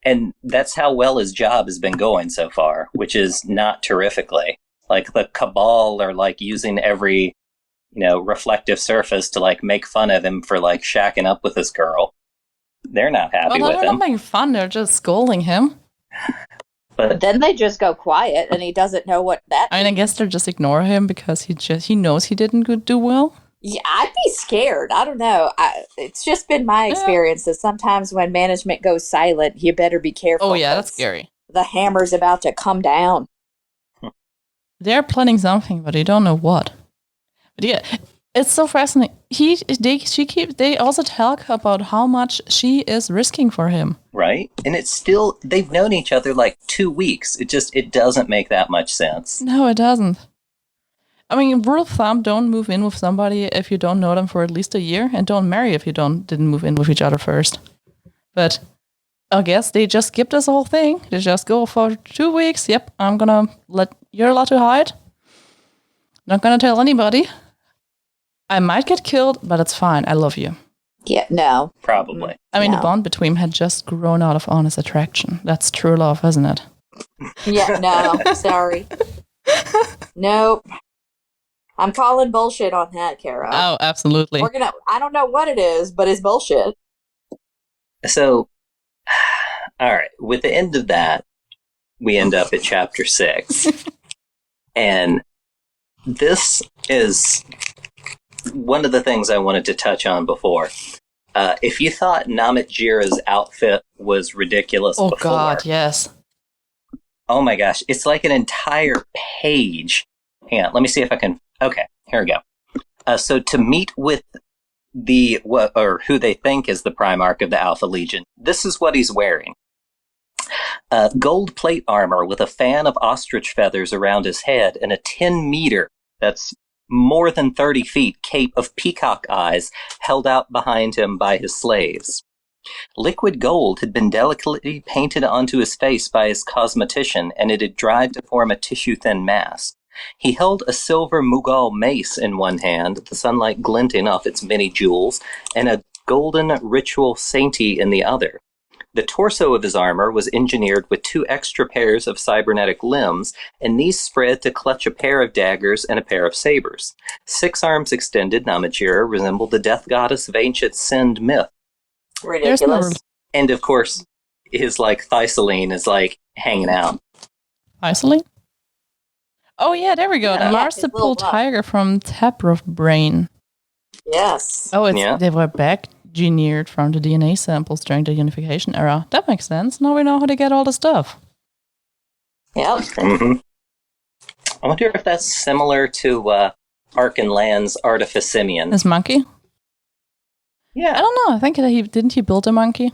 And that's how well his job has been going so far, which is not terrifically. Like, the Cabal are, like, using every, reflective surface to, like, make fun of him for, like, shacking up with this girl. They're not happy with him. They're not making fun, they're just scolding him. But then they just go quiet, and he doesn't know what that means. I guess they just ignore him because he knows he didn't do well. Yeah, I'd be scared. I don't know. It's just been my experience that sometimes when management goes silent, you better be careful. Oh, yeah, that's scary. The hammer's about to come down. They're planning something, but they don't know what. But yeah, it's so fascinating. They also talk about how much she is risking for him. Right? And it's still, they've known each other like 2 weeks. It doesn't make that much sense. No, it doesn't. I mean, rule of thumb, don't move in with somebody if you don't know them for at least a year, and don't marry if you didn't move in with each other first. But I guess they just skip this whole thing. They just go for 2 weeks. Yep, you're allowed to hide. Not gonna tell anybody. I might get killed, but it's fine. I love you. Yeah, no. Probably. I mean, the bond between them had just grown out of honest attraction. That's true love, isn't it? Yeah, no. Sorry. Nope. I'm calling bullshit on that, Caro. Oh, absolutely. I don't know what it is, but it's bullshit. So, all right. With the end of that, we end up at chapter 6. And this is one of the things I wanted to touch on before. If you thought Namet Jira's outfit was ridiculous before... Oh, God, yes. Oh, my gosh. It's like an entire page. Hang on. Let me see if I can... Okay, here we go. So to meet with who they think is the Primarch of the Alpha Legion, this is what he's wearing. Gold plate armor with a fan of ostrich feathers around his head and a 10-meter, that's more than 30 feet, cape of peacock eyes held out behind him by his slaves. Liquid gold had been delicately painted onto his face by his cosmetician, and it had dried to form a tissue-thin mask. He held a silver Mughal mace in one hand, the sunlight glinting off its many jewels, and a golden ritual sainty in the other. The torso of his armor was engineered with 2 extra pairs of cybernetic limbs, and these spread to clutch a pair of daggers and a pair of sabers. 6 arms extended, Namet Jira resembled the death goddess of ancient Sind myth. Ridiculous. And of course, his Thysaline is hanging out. Thysaline? Oh yeah, there we go. The marsupial tiger from Taproot Brain. Yes. Oh, they were back engineered from the DNA samples during the unification era. That makes sense. Now we know how to get all the stuff. Yep. Mm-hmm. I wonder if that's similar to Ark and Land's Artificimian. His monkey? Yeah. I don't know. I think didn't he build a monkey?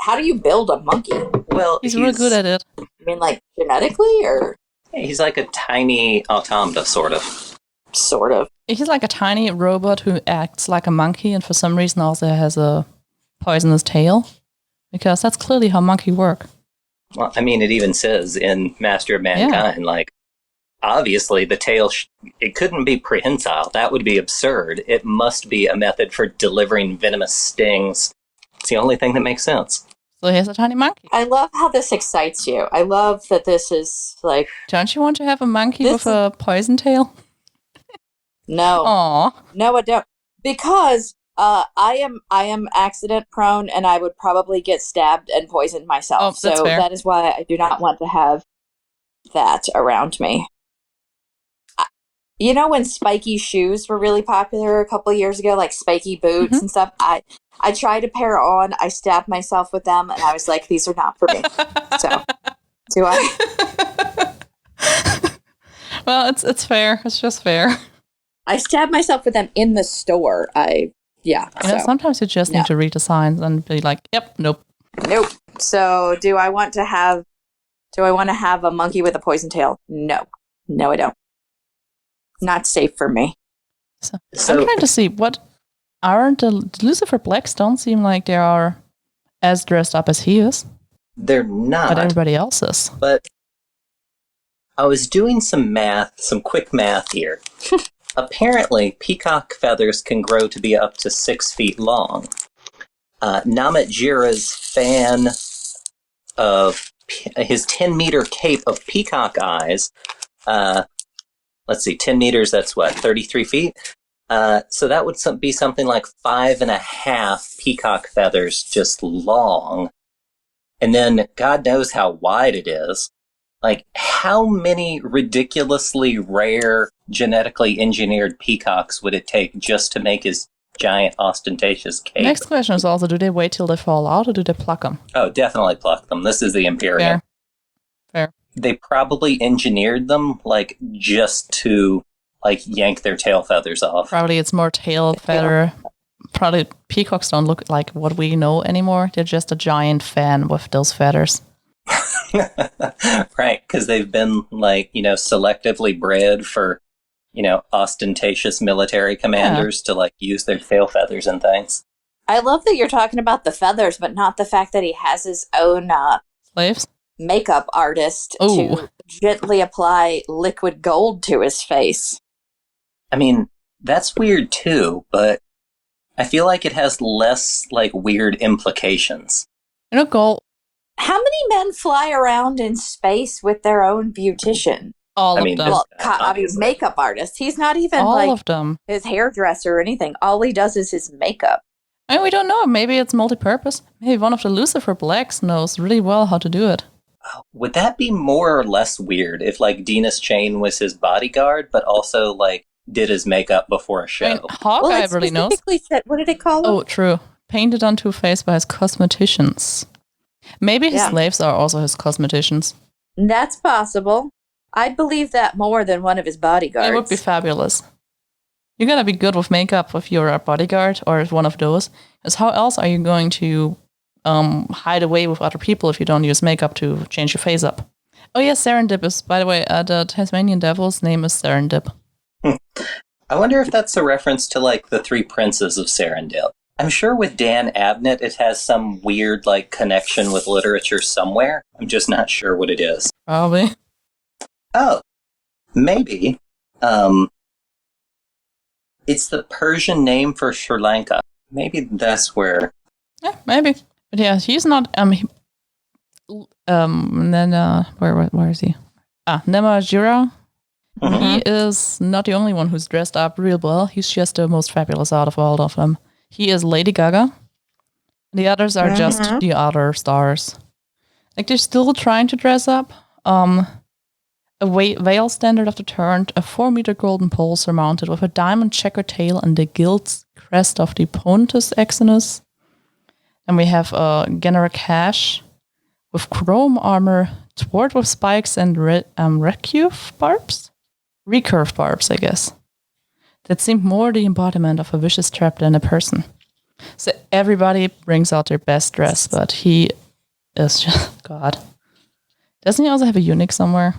How do you build a monkey? Well, he's really good at it. I mean, genetically, or? He's like a tiny automata, sort of. Sort of. He's like a tiny robot who acts like a monkey and for some reason also has a poisonous tail. Because that's clearly how monkey work. Well, I mean, it even says in Master of Mankind, obviously the tail, it couldn't be prehensile. That would be absurd. It must be a method for delivering venomous stings. It's the only thing that makes sense. So he has a tiny monkey. I love how this excites you. I love that this is Don't you want to have a monkey with a poison tail? No. Aw. No, I don't. Because I am accident prone, and I would probably get stabbed and poisoned myself. Oh, that's fair. That is why I do not want to have that around me. You know when spiky shoes were really popular a couple of years ago, like spiky boots and stuff? I tried a pair on, I stabbed myself with them, and I was like, these are not for me. So, do I? Well, it's fair. It's just fair. I stabbed myself with them in the store. Sometimes you just need to read the signs and be like, yep, nope. Nope. So do I want to have a monkey with a poison tail? No. No, I don't. Not safe for me. So I'm trying to see what aren't the Lucifer Blacks don't seem like they are as dressed up as he is. They're not. But everybody else is. But I was doing some quick math here. Apparently, peacock feathers can grow to be up to 6 feet long. Namet Jira's fan of his 10-meter cape of peacock eyes, 10 meters, that's what, 33 feet? So that would be something like 5.5 peacock feathers just long. And then God knows how wide it is. Like, how many ridiculously rare, genetically engineered peacocks would it take just to make his giant, ostentatious cape? Next question is also, do they wait till they fall out or do they pluck them? Oh, definitely pluck them. This is the Imperium. Fair. They probably engineered them, like, just to, like, yank their tail feathers off. Probably it's more tail feather. Probably peacocks don't look like what we know anymore. They're just a giant fan with those feathers. Right, because they've been, like, selectively bred for, ostentatious military commanders to, like, use their tail feathers and things. I love that you're talking about the feathers, but not the fact that he has his own slaves makeup artist to gently apply liquid gold to his face. I mean, that's weird too, but I feel like it has less, like, weird implications. Gold. How many men fly around in space with their own beautician? All of them. Well, makeup artist. He's not even all of them. His hairdresser or anything. All he does is his makeup. I mean, we don't know. Maybe it's multi-purpose. Maybe one of the Lucifer Blacks knows really well how to do it. Would that be more or less weird if, like, Dinas Chain was his bodyguard, but also, like, did his makeup before a show? I mean, Hawkeye really knows. Said, what did it call him? Oh, true. Painted onto face by his cosmeticians. Maybe his slaves are also his cosmeticians. That's possible. I'd believe that more than one of his bodyguards. It would be fabulous. You gotta be good with makeup if you're a bodyguard or one of those. Because how else are you going to hide away with other people if you don't use makeup to change your face up? Oh yeah, Serendip is, by the way, the Tasmanian Devil's name is Serendip. I wonder if that's a reference to, like, the 3 princes of Serendip. I'm sure with Dan Abnett it has some weird, like, connection with literature somewhere. I'm just not sure what it is. Probably. Oh, maybe. It's the Persian name for Sri Lanka. Maybe that's where. Yeah, maybe. But yeah, he's not. Where is he? Nemajira. Mm-hmm. He is not the only one who's dressed up real well. He's just the most fabulous out of all of them. He is Lady Gaga. The others are just the other stars. Like, they're still trying to dress up. A veil standard of the turned, a 4-meter golden pole surmounted with a diamond checker tail and the gilt crest of the Pontus Exodus. And we have a General Cash with chrome armor, sword with spikes and recurve barbs? Recurve barbs, I guess. That seemed more the embodiment of a vicious trap than a person. So everybody brings out their best dress, but he is just God. Doesn't he also have a eunuch somewhere?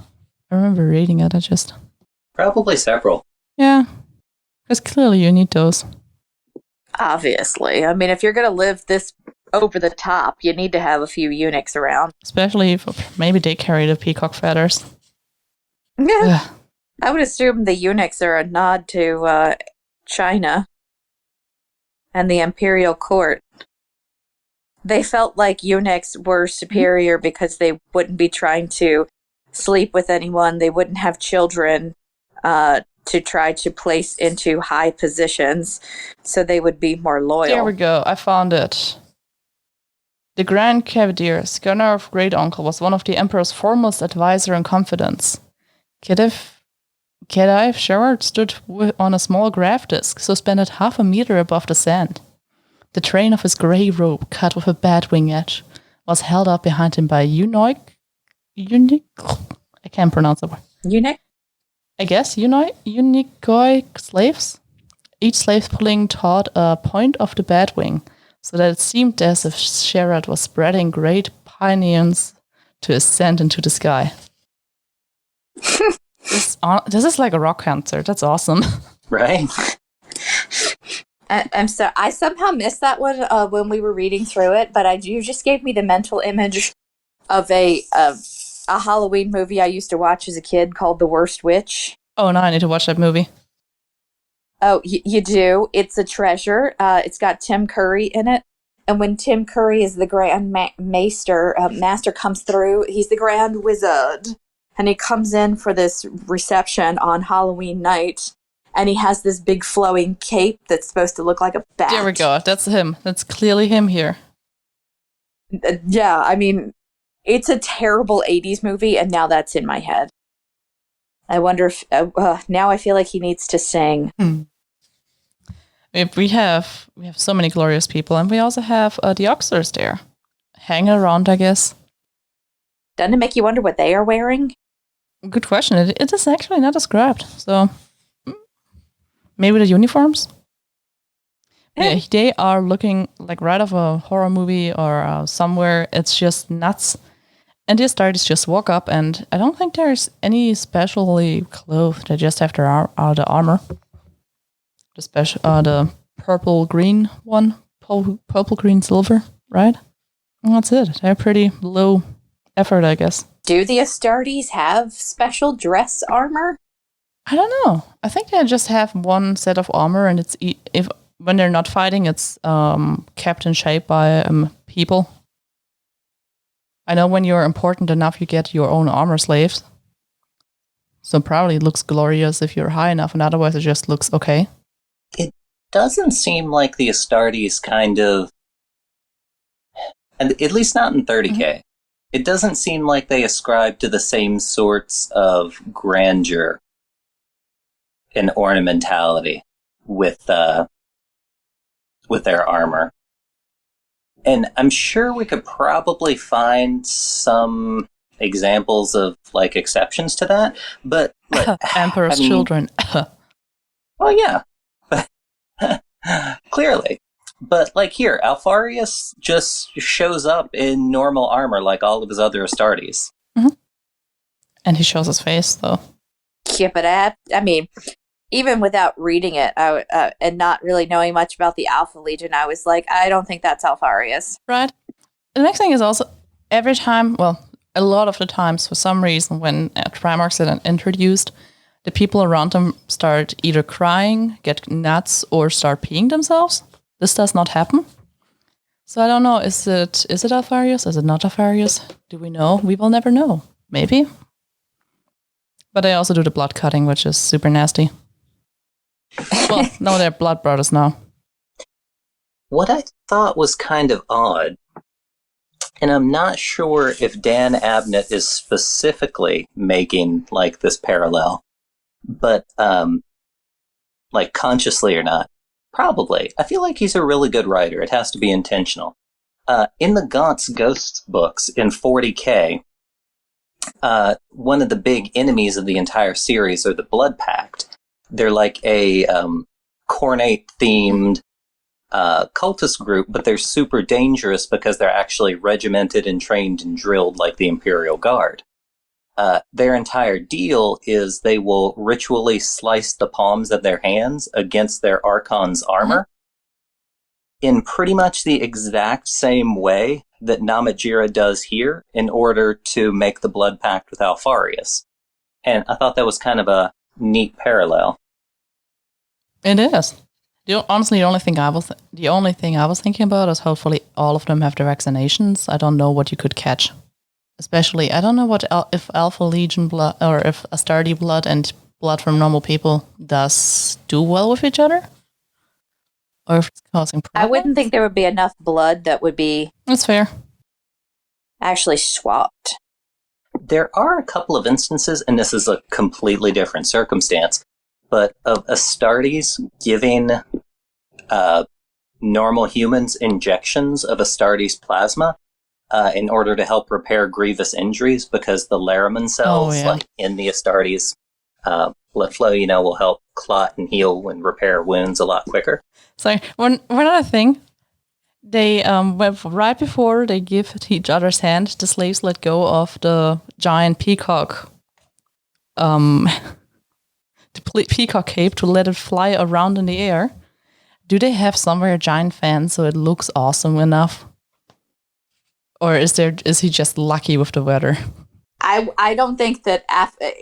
I remember reading it. Probably several. Yeah, because clearly you need those. Obviously, I mean, if you're gonna live this over the top, you need to have a few eunuchs around. Especially if maybe they carry the peacock feathers. Yeah. I would assume the eunuchs are a nod to China and the imperial court. They felt like eunuchs were superior because they wouldn't be trying to sleep with anyone. They wouldn't have children to try to place into high positions, so they would be more loyal. There we go. I found it. The Grand Cavalier, Gunnar of Great Uncle, was one of the Emperor's foremost advisor and confidants. Khedive Sherrod stood on a small graph disc, suspended 0.5 meter above the sand. The train of his grey robe, cut with a bat-wing edge, was held up behind him by eunuch. I can't pronounce the word. Eunuch? I guess eunuchoi slaves. Each slave pulling taut a point of the bat-wing, so that it seemed as if Sherrod was spreading great pinions to ascend into the sky. This is like a rock concert. That's awesome. Right? I somehow missed that one when we were reading through it, but you just gave me the mental image of a Halloween movie I used to watch as a kid called The Worst Witch. Oh, no, I need to watch that movie. Oh, you do? It's a treasure. It's got Tim Curry in it. And when Tim Curry is the Grand Master comes through, he's the Grand Wizard. And he comes in for this reception on Halloween night. And he has this big flowing cape that's supposed to look like a bat. There we go. That's him. That's clearly him here. Yeah, I mean, it's a terrible 80s movie, and now that's in my head. I wonder if... now I feel like he needs to sing. We have so many glorious people, and we also have the Oxers there. Hanging around, I guess. Doesn't it make you wonder what they are wearing? Good question. It is actually not described, so... Maybe the uniforms? Yeah, they are looking like right off a horror movie or somewhere. It's just nuts. And the Astartes just walk up, and I don't think there's any specially clothed. They just have the armor. The purple green one, purple green silver, right? And that's it. They're pretty low effort, I guess. Do the Astartes have special dress armor? I don't know. I think they just have one set of armor, and it's when they're not fighting, it's kept in shape by people. I know when you're important enough, you get your own armor slaves. So probably it looks glorious if you're high enough, and otherwise it just looks okay. It doesn't seem like the Astartes kind of, and at least not in 30K. Mm-hmm. It doesn't seem like they ascribe to the same sorts of grandeur and ornamentality with their armor. And I'm sure we could probably find some examples of like exceptions to that, but Emperor's children. Well, yeah. Clearly. But like here, Alfarius just shows up in normal armor like all of his other Astartes. Mm-hmm. And he shows his face, though. Yeah, but I mean, even without reading it and not really knowing much about the Alpha Legion, I was like, I don't think that's Alfarius. Right. The next thing is also, every time, well, a lot of the times, for some reason, when Trimarchs are introduced, the people around them start either crying, get nuts, or start peeing themselves. This does not happen. So I don't know, is it Alfarius? Is it not Alfarius? Do we know? We will never know. Maybe. But they also do the blood cutting, which is super nasty. Well, no, they're blood brothers now. What I thought was kind of odd, and I'm not sure if Dan Abnett is specifically making like this parallel, but like consciously or not, probably. I feel like he's a really good writer. It has to be intentional. In the Gaunt's Ghosts books in 40K, one of the big enemies of the entire series are the Blood Pact. They're like a Cornate-themed cultist group, but they're super dangerous because they're actually regimented and trained and drilled like the Imperial Guard. Their entire deal is they will ritually slice the palms of their hands against their Archon's armor in pretty much the exact same way that Namatjira does here in order to make the blood pact with Alfarius. And I thought that was kind of a neat parallel. It is. Honestly, the only thing I was thinking about is hopefully all of them have the vaccinations. I don't know what you could catch. Especially, I don't know if Alpha Legion blood or if Astarte blood and blood from normal people does do well with each other, or if it's causing problems. I wouldn't think there would be enough blood that would be. That's fair. Actually swapped. There are a couple of instances, and this is a completely different circumstance, but of Astartes giving normal humans injections of Astartes plasma in order to help repair grievous injuries, because the Laraman cells like in the Astartes blood flow, will help clot and heal and repair wounds a lot quicker. So one other thing, They right before they give each other's hand, the slaves let go of the giant peacock, the peacock cape to let it fly around in the air. Do they have somewhere a giant fan so it looks awesome enough, or is he just lucky with the weather? I don't think that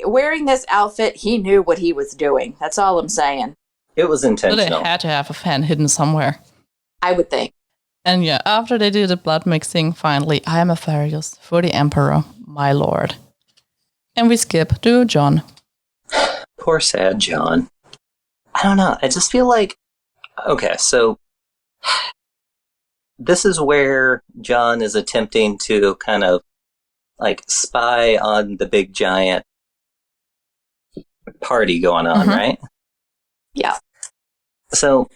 wearing this outfit, he knew what he was doing. That's all I'm saying. It was intentional. So they had to have a fan hidden somewhere. I would think. And yeah, after they do the blood mixing, finally, I am a Farius for the Emperor, my lord. And we skip to John. Poor sad John. I don't know. I just feel like, okay, so this is where John is attempting to kind of like spy on the big giant party going on, right? Yeah. So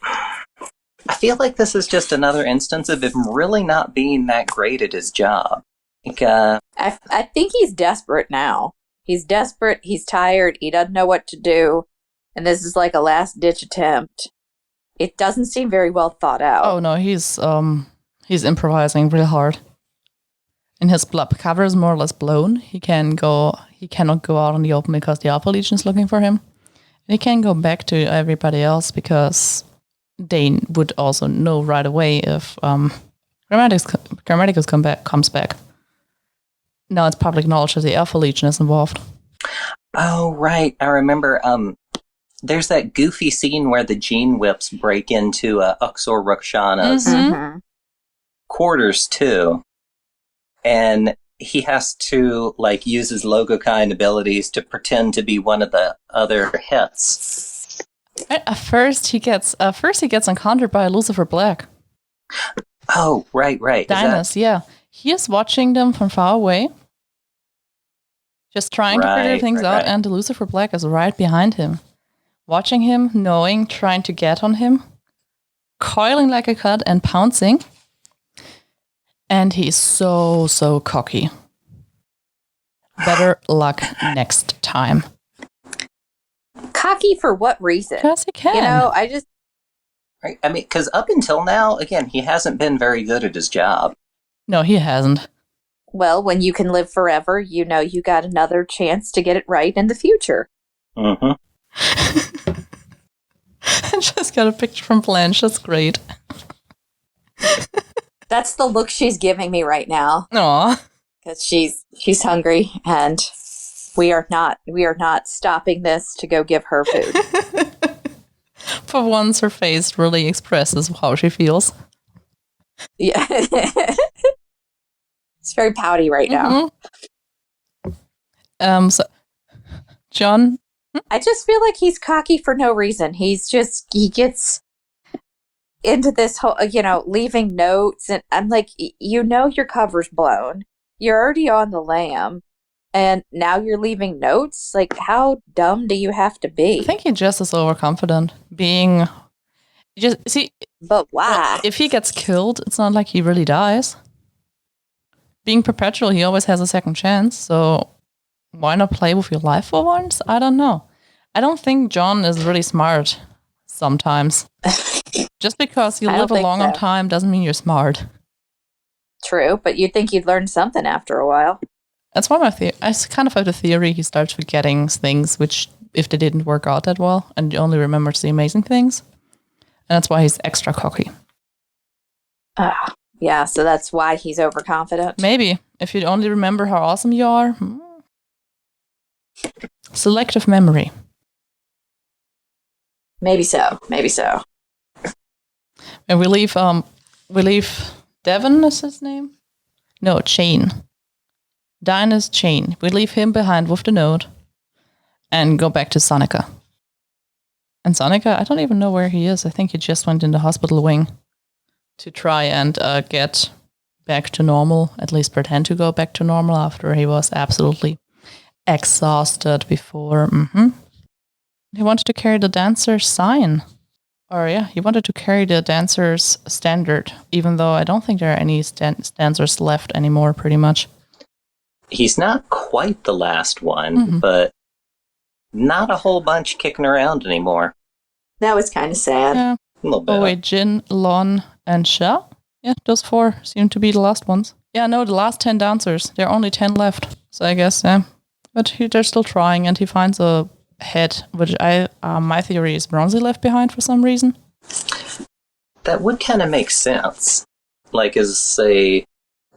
I feel like this is just another instance of him really not being that great at his job. Like, I think he's desperate now. He's desperate. He's tired. He doesn't know what to do. And this is like a last-ditch attempt. It doesn't seem very well thought out. Oh, no, he's improvising real hard. And his blood cover is more or less blown. He cannot go out in the open because the Alpha Legion is looking for him. And he can't go back to everybody else because they would also know right away if Grammaticus comes back. Now it's public knowledge that the Alpha Legion is involved. Oh, right. I remember there's that goofy scene where the Gene Whips break into Uxor Rakshana's quarters, too. And he has to like use his Logokine abilities to pretend to be one of the other hits. At first he gets encountered by Lucifer Black. Oh, right. Dinas, yeah. He is watching them from far away. Just trying to figure things out, and the Lucifer Black is right behind him. Watching him, knowing, trying to get on him. Coiling like a cut and pouncing. And he's so cocky. Better luck next time. Cocky for what reason? Because he can. You know, I just... Right. I mean, because up until now, again, he hasn't been very good at his job. No, he hasn't. Well, when you can live forever, you know you got another chance to get it right in the future. Mm-hmm. I just got a picture from Blanche. That's great. That's the look she's giving me right now. Aw. Because she's hungry, and we are not stopping this to go give her food. For once, her face really expresses how she feels. Yeah. It's very pouty right now. So, John? I just feel like he's cocky for no reason. He gets into this whole, leaving notes, and I'm like, your cover's blown. You're already on the lam, and now you're leaving notes? Like, how dumb do you have to be? I think he just is overconfident. But why? If he gets killed, it's not like he really dies. Being perpetual, he always has a second chance, so why not play with your life for once? I don't know. I don't think John is really smart sometimes. Just because you live a long time doesn't mean you're smart. True, but you'd think you'd learn something after a while. That's why I kind of have the theory he starts forgetting things which, if they didn't work out that well, and only remembers the amazing things. And that's why he's extra cocky. Yeah, so that's why he's overconfident. Maybe. If you only remember how awesome you are. Selective memory. Maybe so. And we leave Devon, is his name? No, Chain. Dinah's Chain. We leave him behind with the note and go back to Sonica. And Sonica, I don't even know where he is. I think he just went in the hospital wing to try and get back to normal, at least pretend to go back to normal after he was absolutely exhausted before. He wanted to carry the dancer's sign. He wanted to carry the dancer's standard, even though I don't think there are any dancers left anymore, pretty much. He's not quite the last one, but not a whole bunch kicking around anymore. That was kind of sad. Yeah, a little bit. Oh wait, Jin, Lon, and Sha? Yeah, those 4 seem to be the last ones. Yeah, no, the last 10 dancers. There are only 10 left. So I guess, yeah. But they're still trying, and he finds a head, which my theory is Bronzy left behind for some reason. That would kind of make sense. Like, as a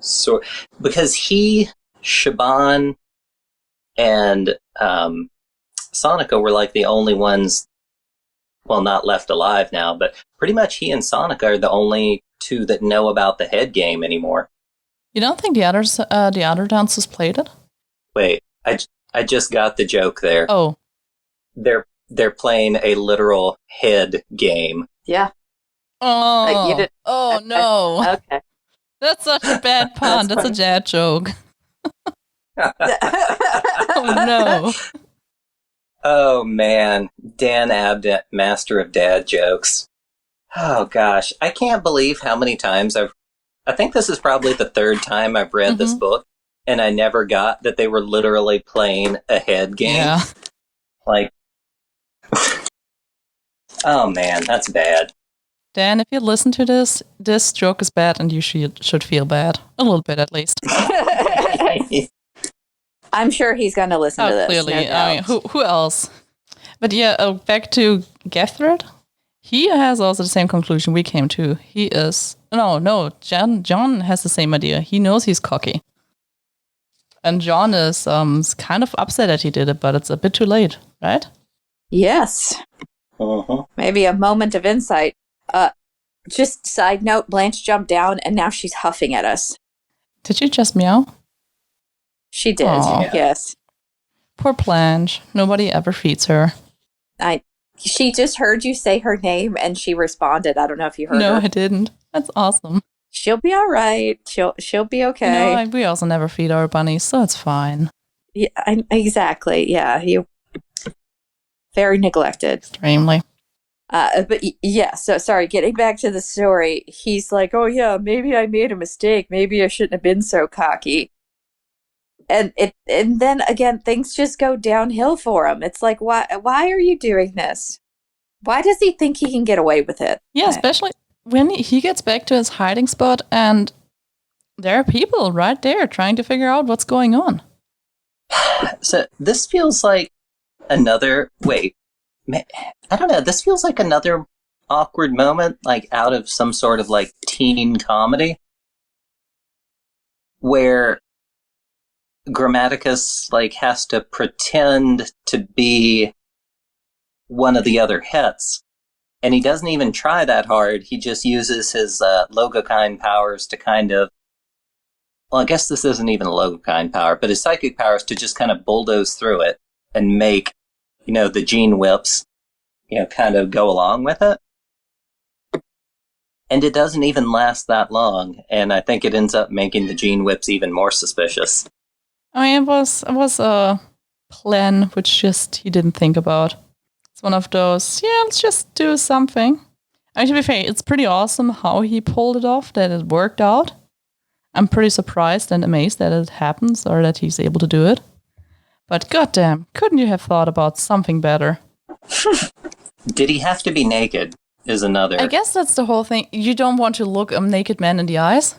sort... Because he, Shaban, and Sonica were like the only ones, well, not left alive now, but pretty much he and Sonica are the only 2 that know about the head game anymore. You don't think the other dancers played it? Wait, I just got the joke there. Oh. They're playing a literal head game. Yeah. Oh, you did, no. Okay. That's such a bad pun. That's a dad joke. Oh, no. Oh, man. Dan Abnett, master of dad jokes. Oh, gosh. I can't believe how many times I think this is probably the 3rd time I've read this book, and I never got that they were literally playing a head game. Yeah. Like, oh, man, that's bad. Dan, if you listen to this joke is bad, and you should feel bad. A little bit, at least. I'm sure he's going to listen to this. Clearly. No doubt. I mean, who else? But yeah, back to Gethred. He has also the same conclusion we came to. He is... No, John has the same idea. He knows he's cocky. And John is kind of upset that he did it, but it's a bit too late, right? Yes. Maybe a moment of insight. Just side note, Blanche jumped down and now she's huffing at us. Did you just meow? She did, Aww. yes. Poor Blanche. Nobody ever feeds her. She just heard you say her name and she responded. I don't know if you heard her. No, I didn't. That's awesome. She'll be all right. She'll be okay. We also never feed our bunnies, so it's fine. Yeah, exactly. Yeah, you very neglected. Extremely. But yeah, so sorry, getting back to the story, he's like, oh yeah, maybe I made a mistake. Maybe I shouldn't have been so cocky. And then again, things just go downhill for him. It's like, why are you doing this? Why does he think he can get away with it? Yeah, especially when he gets back to his hiding spot and there are people right there trying to figure out what's going on. So this feels like another... Wait. I don't know. This feels like another awkward moment, like out of some sort of like teen comedy, where Grammaticus like has to pretend to be one of the other hets, and he doesn't even try that hard. He just uses his Logokine powers to kind of... Well, I guess this isn't even a Logokine power, but his psychic powers to just kind of bulldoze through it and make, the gene whips, kind of go along with it. And it doesn't even last that long, and I think it ends up making the gene whips even more suspicious. I mean, it was a plan which just he didn't think about. It's one of those, let's just do something. I mean, to be fair, it's pretty awesome how he pulled it off, that it worked out. I'm pretty surprised and amazed that it happens, or that he's able to do it. But goddamn, couldn't you have thought about something better? Did he have to be naked? Is another... I guess that's the whole thing. You don't want to look a naked man in the eyes?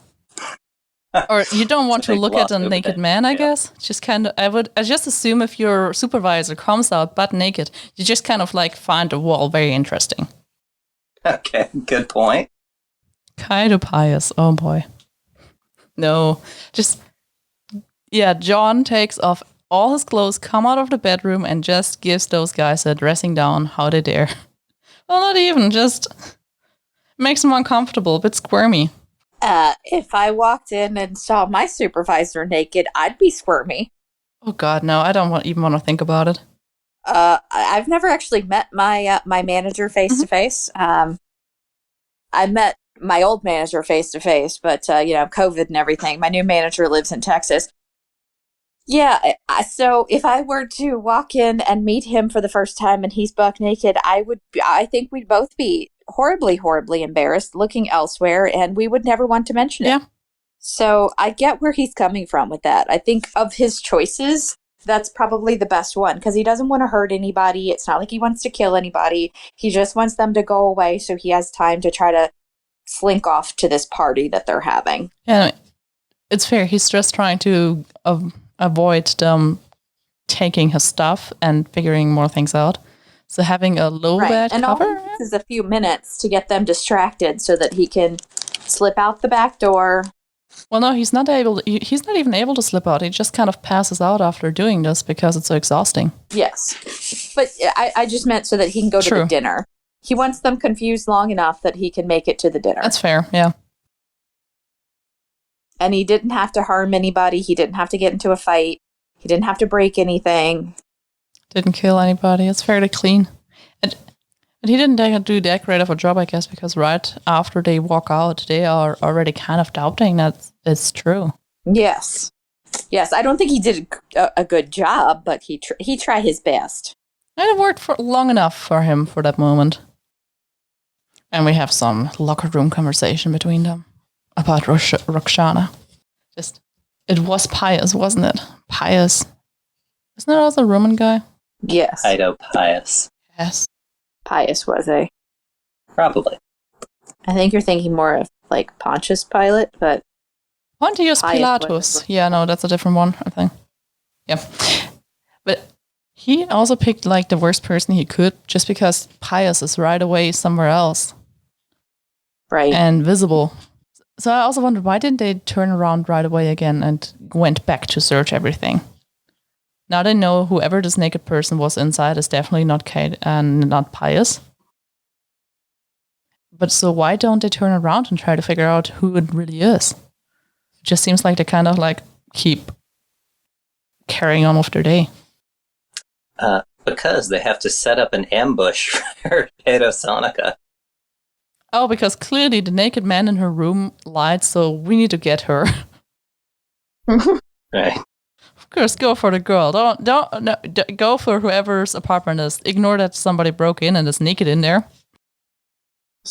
Or you don't want to look at a naked man, I guess? Just kind of... I just assume if your supervisor comes out butt naked, you just kind of like find the wall very interesting. Okay, good point. Kind of pious. Oh boy. No, just... Yeah, John takes off all his clothes, come out of the bedroom, and just gives those guys a dressing down. How they dare. Well, not even, just makes them uncomfortable, a bit squirmy. If I walked in and saw my supervisor naked, I'd be squirmy. Oh God, no, I don't even want to think about it. I've never actually met my my manager face to face. I met my old manager face to face, but COVID and everything. My new manager lives in Texas. Yeah, so if I were to walk in and meet him for the first time and he's buck naked, I think we'd both be horribly, horribly embarrassed, looking elsewhere, and we would never want to mention it. Yeah. So I get where he's coming from with that. I think of his choices, that's probably the best one, because he doesn't want to hurt anybody. It's not like he wants to kill anybody. He just wants them to go away so he has time to try to slink off to this party that they're having. Yeah, it's fair. He's just trying to avoid them taking his stuff and figuring more things out. So having a low bed and cover? all this is a few minutes to get them distracted so that he can slip out the back door. Well, no, he's not even able to slip out. He just kind of passes out after doing this because it's so exhausting. Yes. But I just meant so that he can go to the dinner. He wants them confused long enough that he can make it to the dinner. That's fair, yeah. And he didn't have to harm anybody. He didn't have to get into a fight. He didn't have to break anything. Didn't kill anybody. It's fairly clean. And he didn't do that great of a job, I guess, because right after they walk out, they are already kind of doubting that it's true. Yes. Yes, I don't think he did a good job, but he tried his best. And it worked for long enough for him for that moment. And we have some locker room conversation between them about Roxana. It was Pius, wasn't it? Pius. Isn't that also a Roman guy? Yes. Pius. Yes. Pius was a. Probably. I think you're thinking more of like Pontius Pilate, but Pontius Pilatus. Yeah, no, that's a different one, I think. Yeah. But he also picked like the worst person he could just because Pius is right away somewhere else. Right. And visible. So I also wondered, why didn't they turn around right away again and went back to search everything? Now they know whoever this naked person was inside is definitely not Kate and not Pius. But so why don't they turn around and try to figure out who it really is? It just seems like they kind of like keep carrying on with their day. Because they have to set up an ambush for Pedo Sonica. Oh, because clearly the naked man in her room lied, so we need to get her. Right. Of course, go for the girl. Don't go for whoever's apartment is. Ignore that somebody broke in and is naked in there.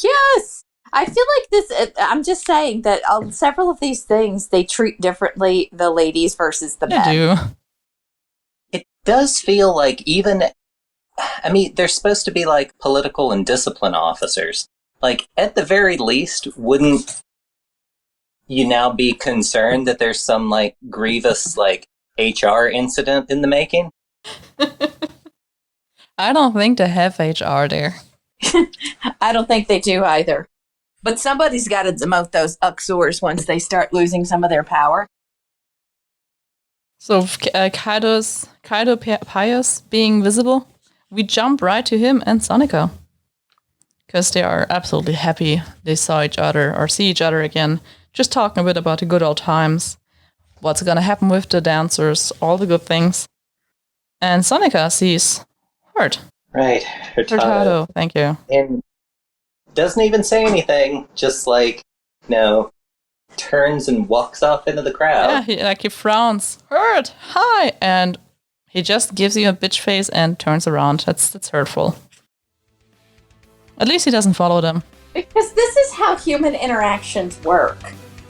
Yes! I feel like this, I'm just saying that several of these things, they treat differently the ladies versus the men. They do. It does feel like they're supposed to be like political and discipline officers. Like, at the very least, wouldn't you now be concerned that there's some, like, grievous, like, HR incident in the making? I don't think they have HR there. I don't think they do either. But somebody's got to demote those Uxors once they start losing some of their power. So, Kaido Pius being visible, we jump right to him and Sonica. Because they are absolutely happy they saw each other or see each other again. Just talking a bit about the good old times. What's going to happen with the dancers. All the good things. And Sonica sees Hurt. Right. Hurtado. Thank you. And doesn't even say anything. Just turns and walks off into the crowd. Yeah, he frowns. Hurt. Hi. And he just gives you a bitch face and turns around. That's hurtful. At least he doesn't follow them. Because this is how human interactions work.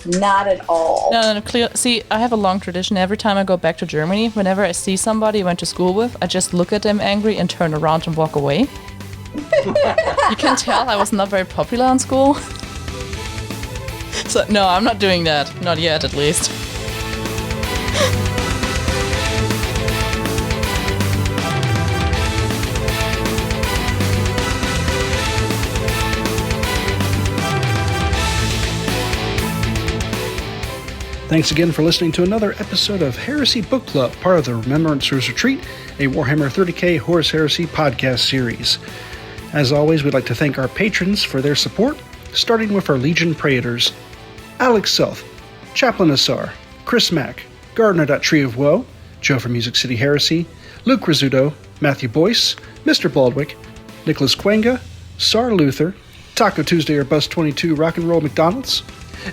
Not at all. No, clear. See, I have a long tradition. Every time I go back to Germany, whenever I see somebody I went to school with, I just look at them angry and turn around and walk away. You can tell I was not very popular in school. So, no, I'm not doing that. Not yet, at least. Thanks again for listening to another episode of Heresy Book Club, part of the Remembrancers Retreat, a Warhammer 30k Horus Heresy podcast series. As always, we'd like to thank our patrons for their support, starting with our Legion Praetors: Alex Self, Chaplain Assar, Chris Mack, Gardner.Tree of Woe, Joe from Music City Heresy, Luke Rizzuto, Matthew Boyce, Mr. Baldwick, Nicholas Quenga, Sar Luther, Taco Tuesday or Bus 22 Rock and Roll McDonald's,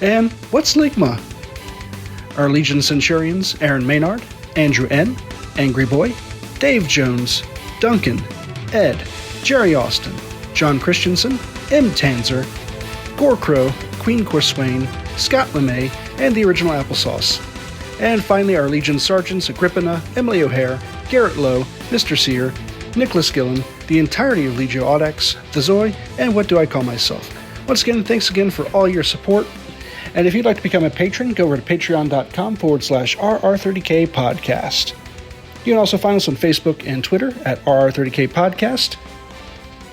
and What's Ligma? Our Legion Centurions: Aaron Maynard, Andrew N., Angry Boy, Dave Jones, Duncan, Ed, Jerry Austin, John Christensen, M. Tanzer, Gorecrow, Queen Corswain, Scott LeMay, and the original Applesauce. And finally, our Legion Sergeants: Agrippina, Emily O'Hare, Garrett Lowe, Mr. Sear, Nicholas Gillen, the entirety of Legio Audax, The Zoe, and What Do I Call Myself. Once again, thanks again for all your support. And if you'd like to become a patron, go over to patreon.com/RR30K podcast. You can also find us on Facebook and Twitter at RR30K podcast,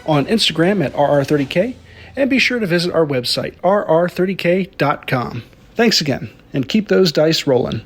on Instagram at RR30K, and be sure to visit our website, RR30K.com. Thanks again, and keep those dice rolling.